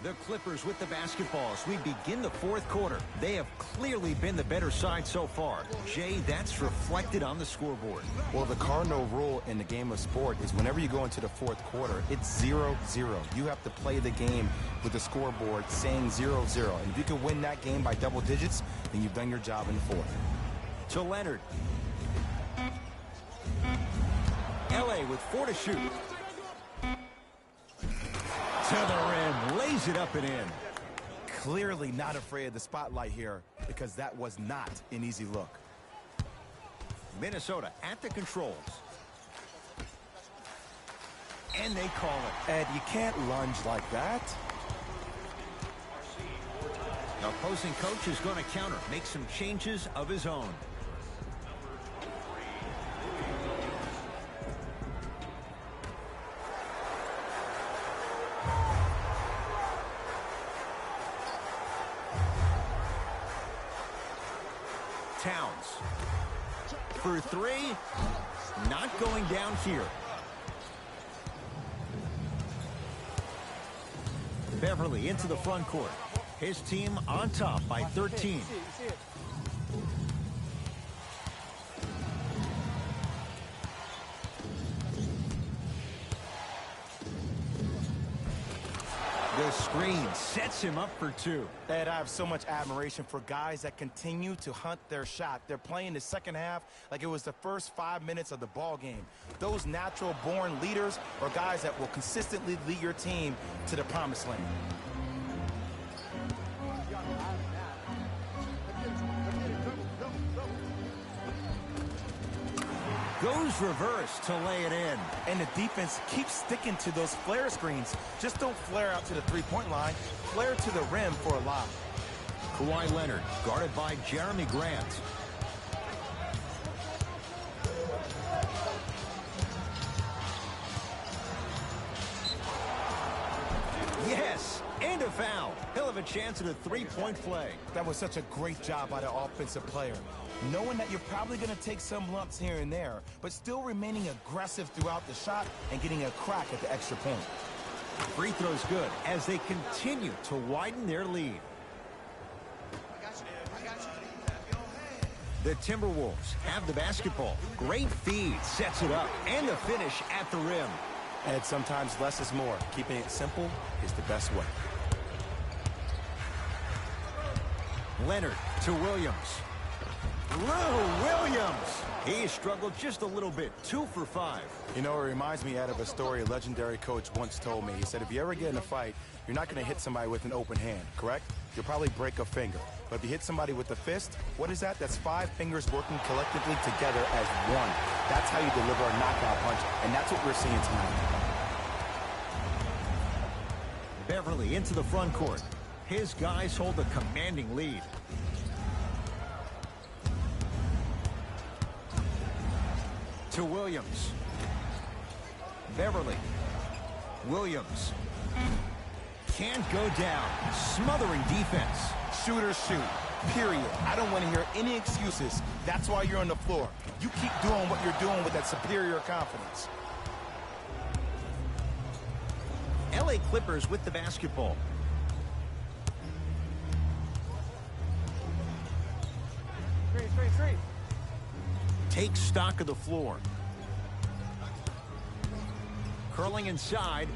The Clippers with the basketball as we begin the 4th quarter. They have clearly been the better side so far. Jay, that's reflected on the scoreboard. Well, the cardinal rule in the game of sport is whenever you go into the 4th quarter, it's 0-0. You have to play the game with the scoreboard saying 0-0. And if you can win that game by double digits, then you've done your job in the 4th. To Leonard. LA with 4 to shoot. To the rim, lays it up and in. Clearly not afraid of the spotlight here because that was not an easy look. Minnesota at the controls. And they call it. Ed, you can't lunge like that. The opposing coach is going to counter, make some changes of his own. Towns for 3, not going down here. Beverly into the front court. His team on top by 13. The screen sets him up for 2. Ed, I have so much admiration for guys that continue to hunt their shot. They're playing the second half like it was the first 5 minutes of the ball game. Those natural-born leaders are guys that will consistently lead your team to the promised land. Goes reverse to lay it in. And the defense keeps sticking to those flare screens. Just don't flare out to the three-point line. Flare to the rim for a lob. Kawhi Leonard guarded by Jeremy Grant. Yes, and a foul. He'll have a chance at a 3-point play. That was such a great job by the offensive player. Knowing that you're probably going to take some lumps here and there, but still remaining aggressive throughout the shot and getting a crack at the extra point. Free throw's good as they continue to widen their lead. The Timberwolves have the basketball. Great feed, sets it up, and the finish at the rim. And sometimes less is more. Keeping it simple is the best way. Leonard to Williams. Lou Williams. He struggled just a little bit. 2 for 5. You know, it reminds me, Ed, of a story a legendary coach once told me. He said, if you ever get in a fight, you're not going to hit somebody with an open hand, correct? You'll probably break a finger. But if you hit somebody with a fist, what is that? That's 5 fingers working collectively together as one. That's how you deliver a knockout punch, and that's what we're seeing tonight. Beverly into the front court. His guys hold a commanding lead. To Williams. Beverly. Williams. Can't go down. Smothering defense. Shooters shoot, period. I don't want to hear any excuses. That's why you're on the floor. You keep doing what you're doing with that superior confidence. LA Clippers with the basketball. Three. Take stock of the floor. Curling inside.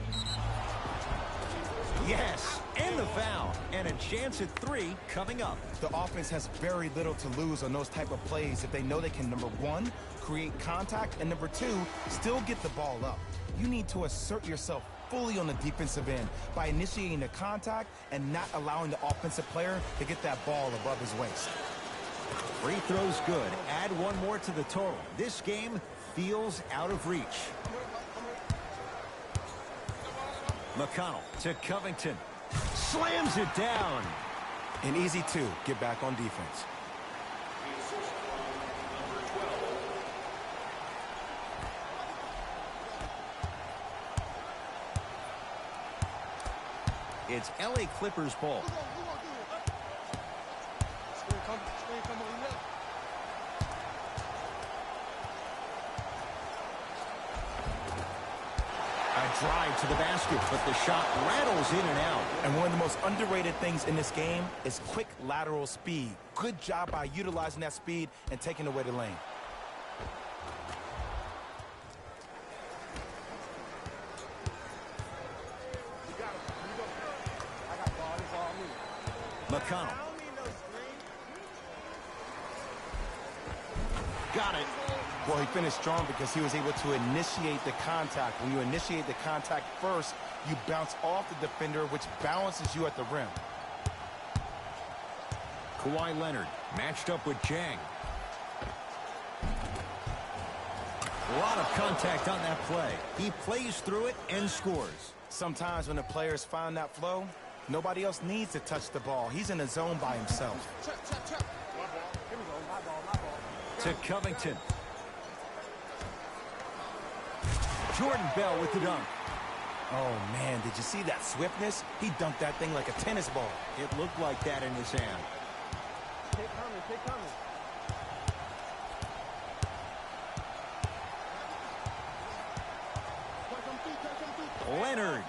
Yes, and the foul. And a chance at 3 coming up. The offense has very little to lose on those type of plays if they know they can, number 1, create contact, and number 2, still get the ball up. You need to assert yourself fully on the defensive end by initiating the contact and not allowing the offensive player to get that ball above his waist. Free throws good. Add 1 more to the total. This game feels out of reach. McConnell to Covington. Slams it down. An easy 2. Get back on defense. It's LA Clippers ball. A drive to the basket, but the shot rattles in and out. And one of the most underrated things in this game is quick lateral speed. Good job by utilizing that speed and taking away the lane. McConnell. Got it. Well, he finished strong because he was able to initiate the contact. When you initiate the contact first, you bounce off the defender, which balances you at the rim. Kawhi Leonard matched up with Jang. A lot of contact on that play. He plays through it and scores. Sometimes when the players find that flow, nobody else needs to touch the ball. He's in the zone by himself. To Covington. Jordan Bell with the dunk. Oh, man, did you see that swiftness? He dunked that thing like a tennis ball. It looked like that in his hand. Keep coming. Leonard.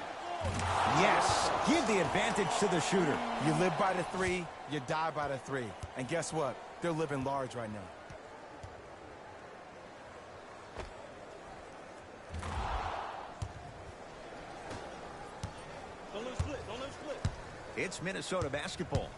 Yes, give the advantage to the shooter. You live by the 3, you die by the 3. And guess what? They're living large right now. Don't let him split. It's Minnesota basketball.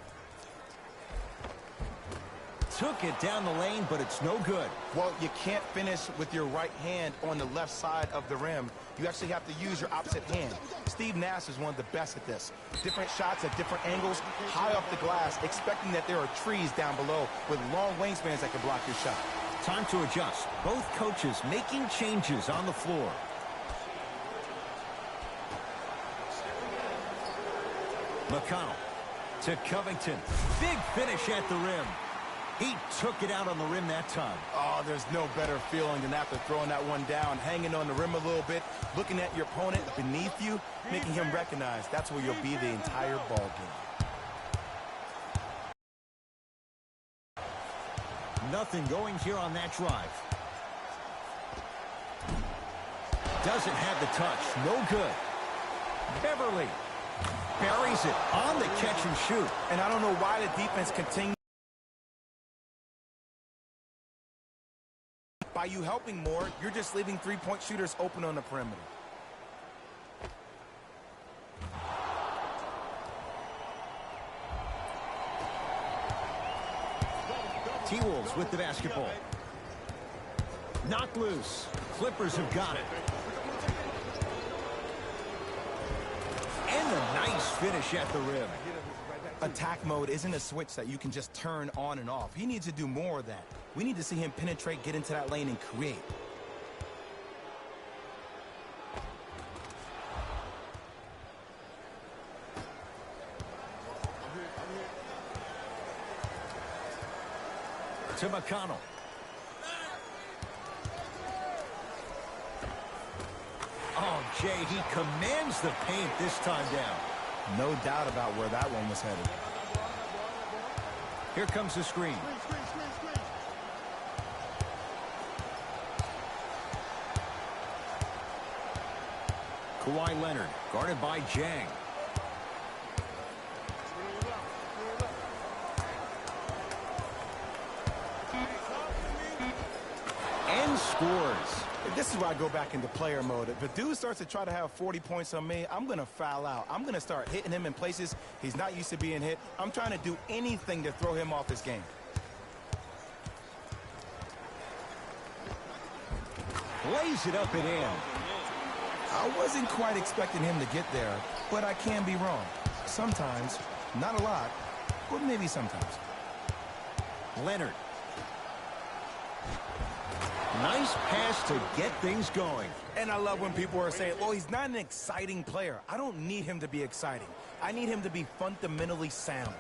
Took it down the lane, but it's no good. Well, you can't finish with your right hand on the left side of the rim. You actually have to use your opposite hand. Steve Nash is one of the best at this. Different shots at different angles, high off the glass, expecting that there are trees down below with long wingspans that can block your shot. Time to adjust. Both coaches making changes on the floor. McConnell to Covington. Big finish at the rim. He took it out on the rim that time. Oh, there's no better feeling than after throwing that one down, hanging on the rim a little bit, looking at your opponent beneath you, making him recognize that's where you'll be the entire ball game. Nothing going here on that drive. Doesn't have the touch. No good. Beverly buries it on the catch and shoot. And I don't know why the defense continues. By you helping more, you're just leaving three-point shooters open on the perimeter. T-Wolves with the basketball. Knocked loose. Clippers have got it. And a nice finish at the rim. Attack mode isn't a switch that you can just turn on and off. He needs to do more of that. We need to see him penetrate, get into that lane, and create. To McConnell. Oh, Jay, he commands the paint this time down. No doubt about where that one was headed. Here comes the screen. Kawhi Leonard, guarded by Jang. And scores. This is where I go back into player mode. If a dude starts to try to have 40 points on me, I'm going to foul out. I'm going to start hitting him in places he's not used to being hit. I'm trying to do anything to throw him off his game. Lays it up and in. I wasn't quite expecting him to get there, but I can be wrong. Sometimes, not a lot, but maybe sometimes. Leonard. Nice pass to get things going. And I love when people are saying, well, he's not an exciting player. I don't need him to be exciting. I need him to be fundamentally sound.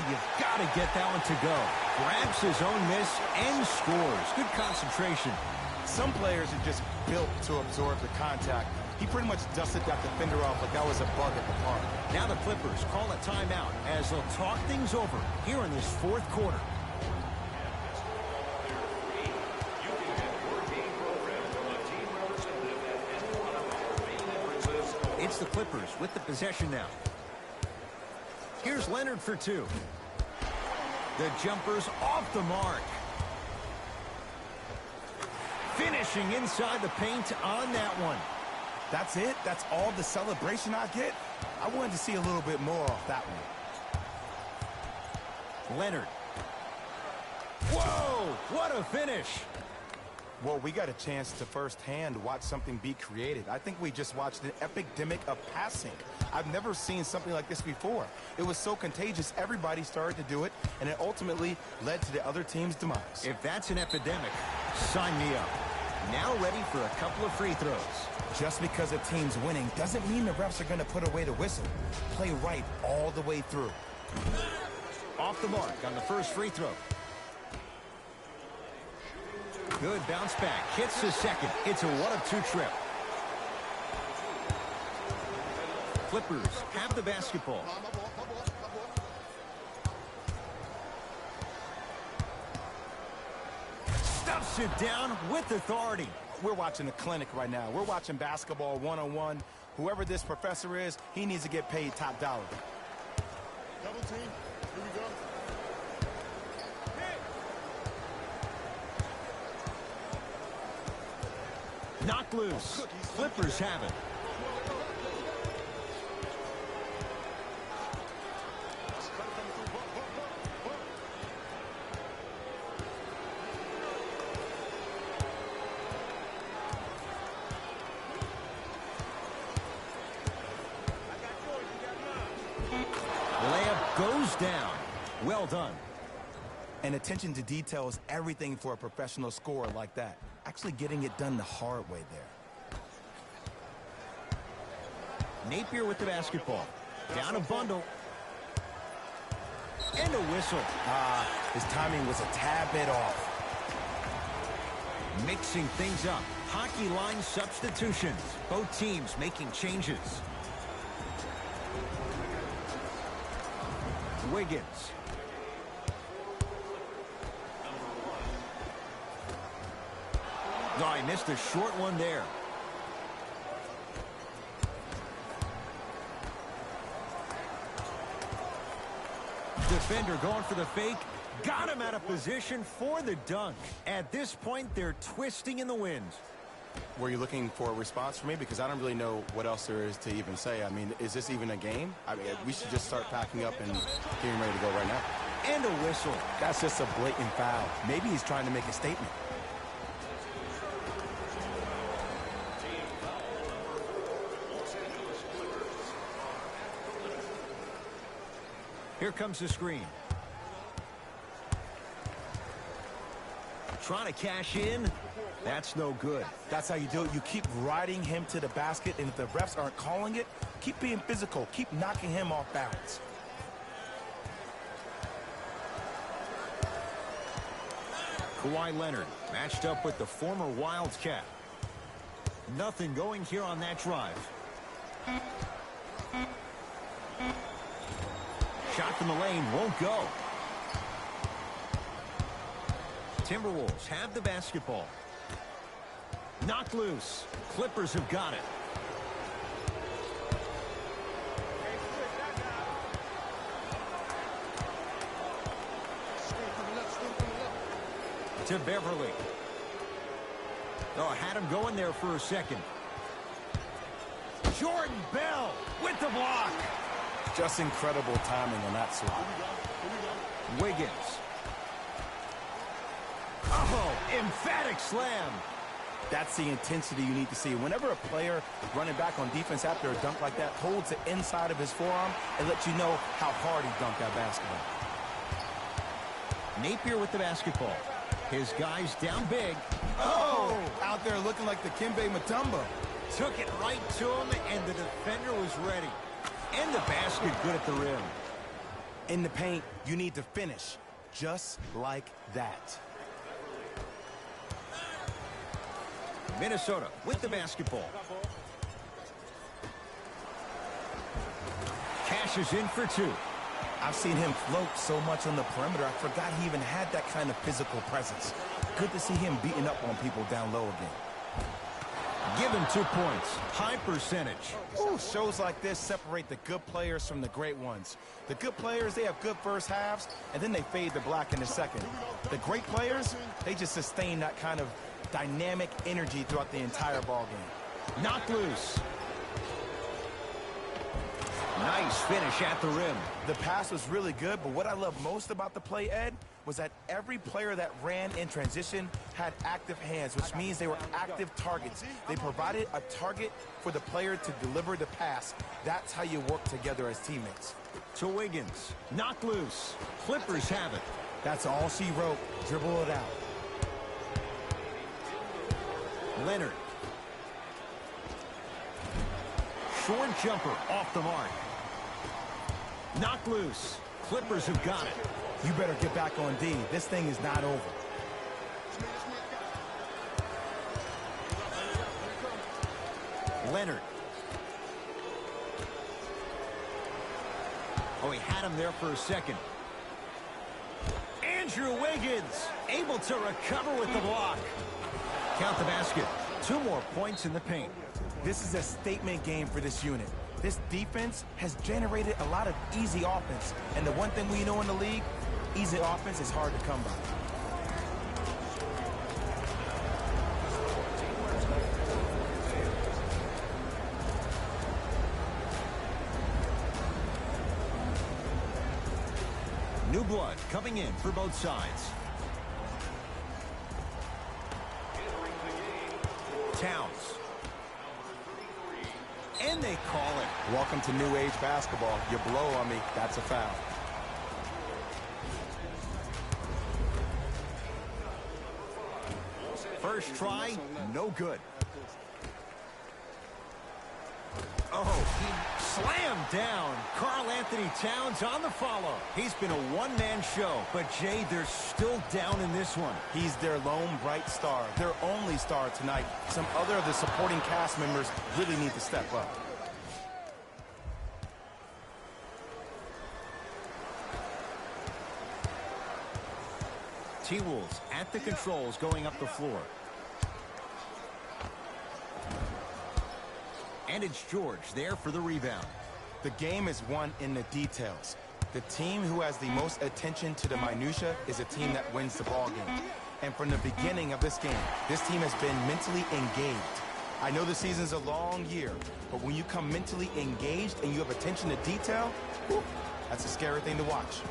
You've got to get that one to go. Grabs his own miss and scores. Good concentration. Some players are just built to absorb the contact. He pretty much dusted that defender off like that was a bug at the park. Now the Clippers call a timeout as they'll talk things over here in this fourth quarter. It's the Clippers with the possession now. Here's Leonard for two. The jumper's off the mark. Finishing inside the paint on that one. That's it? That's all the celebration I get? I wanted to see a little bit more off that one. Leonard. Whoa, what a finish. Well, we got a chance to firsthand watch something be created. I think we just watched an epidemic of passing. I've never seen something like this before. It was so contagious, everybody started to do it, and it ultimately led to the other team's demise. If that's an epidemic, sign me up. Now ready for a couple of free throws. Just because a team's winning doesn't mean the refs are going to put away the whistle. Play right all the way through. Off the mark on the first free throw. Good bounce back. Hits the second. It's a 1-of-2 trip. Clippers have the basketball. Stuffs it down with authority. We're watching a clinic right now. We're watching basketball one-on-one. Whoever this professor is, he needs to get paid top dollar. Double team. Here we go. Knocked loose. Clippers have it. Layup goes down. Well done. And attention to detail is everything for a professional scorer like that. Actually getting it done the hard way there. Napier with the basketball. Down a bundle. And a whistle. His timing was a tad bit off. Mixing things up. Hockey line substitutions. Both teams making changes. Wiggins. Oh, he missed a short one there. Defender going for the fake. Got him out of position for the dunk. At this point, they're twisting in the wind. Were you looking for a response from me? Because I don't really know what else there is to even say. I mean, is this even a game? I mean, we should just start packing up and getting ready to go right now. And a whistle. That's just a blatant foul. Maybe he's trying to make a statement. Here comes the screen. Trying to cash in. That's no good. That's how you do it. You keep riding him to the basket, and if the refs aren't calling it, keep being physical. Keep knocking him off balance. Kawhi Leonard matched up with the former Wildcat. Nothing going here on that drive. Shot from the lane won't go. Timberwolves have the basketball. Knocked loose. Clippers have got it. To Beverly. Oh, had him going there for a second. Jordan Bell with the block. Just incredible timing on that swap. Wiggins. Oh, emphatic slam. That's the intensity you need to see. Whenever a player running back on defense after a dunk like that holds the inside of his forearm, it lets you know how hard he dunked that basketball. Napier with the basketball. His guys down big. Oh! Out there looking like the Kimbe Mutombo. Took it right to him, and the defender was ready. And the basket good at the rim. In the paint, you need to finish just like that. Minnesota with the basketball. Cashes in for two. I've seen him float so much on the perimeter, I forgot he even had that kind of physical presence. Good to see him beating up on people down low again. Give him 2 points. High percentage. Ooh, shows like this separate the good players from the great ones. The good players, they have good first halves, and then they fade to black in the second. The great players, they just sustain that kind of dynamic energy throughout the entire ball game. Knocked loose. Nice finish at the rim. The pass was really good, but what I love most about the play, Ed, was that every player that ran in transition had active hands, which means they were active targets. They provided a target for the player to deliver the pass. That's how you work together as teammates. To Wiggins. Knocked loose. Clippers have it. That's all she wrote. Dribble it out. Leonard. Short jumper off the mark. Knocked loose. Clippers have got it. You better get back on D. This thing is not over. Leonard. Oh, he had him there for a second. Andrew Wiggins able to recover with the block. Count the basket. 2 more points in the paint. This is a statement game for this unit. This defense has generated a lot of easy offense. And the one thing we know in the league, easy offense is hard to come by. New blood coming in for both sides. Towns. And they call it. Welcome to new age basketball. You blow on me, that's a foul. First try, no good. Oh, he slammed down. Karl Anthony Towns on the follow. He's been a one-man show, but Jay, they're still down in this one. He's their lone bright star, their only star tonight. Some other of the supporting cast members really need to step up. T-Wolves at the controls going up the floor. And it's George there for the rebound. The game is won in the details. The team who has the most attention to the minutia is a team that wins the ball game. And from the beginning of this game, this team has been mentally engaged. I know the season's a long year, but when you come mentally engaged and you have attention to detail, whew, that's a scary thing to watch.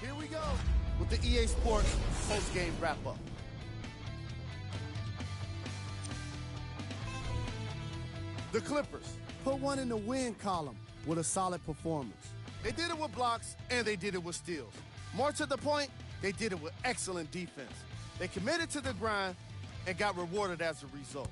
Here we go with the EA Sports post-game wrap-up. The Clippers put one in the win column with a solid performance. They did it with blocks, and they did it with steals. More to the point, they did it with excellent defense. They committed to the grind and got rewarded as a result.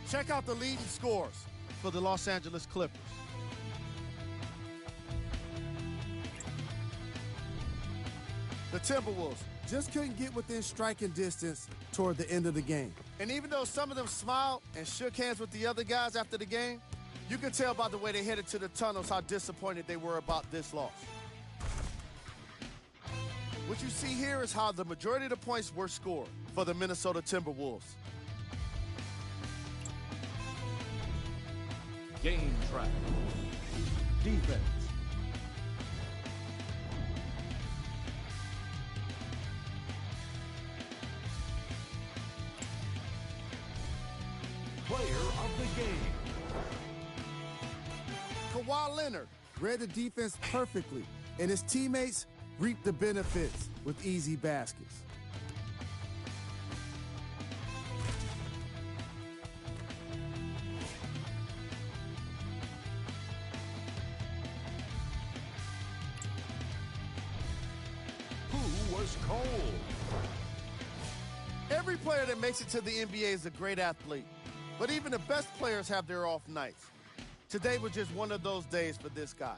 Check out the leading scores for the Los Angeles Clippers. The Timberwolves just couldn't get within striking distance toward the end of the game. And even though some of them smiled and shook hands with the other guys after the game, you can tell by the way they headed to the tunnels how disappointed they were about this loss. What you see here is how the majority of the points were scored for the Minnesota Timberwolves. Game track. Defense. Player of the game. Kawhi Leonard read the defense perfectly, and his teammates reaped the benefits with easy baskets. Who was cold? Every player that makes it to the NBA is a great athlete, but even the best players have their off nights. Today was just one of those days for this guy.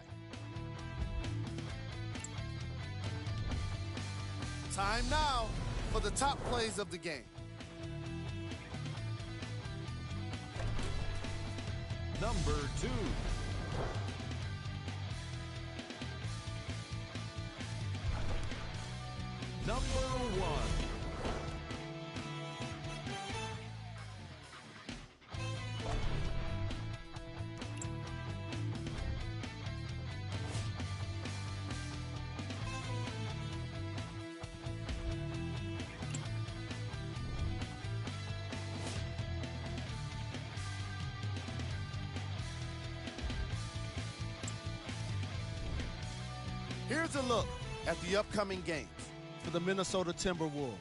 Time now for the top plays of the game. Number 2. Number 1. Here's a look at the upcoming games for the Minnesota Timberwolves.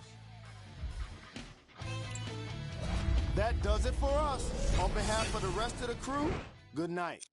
That does it for us. On behalf of the rest of the crew, good night.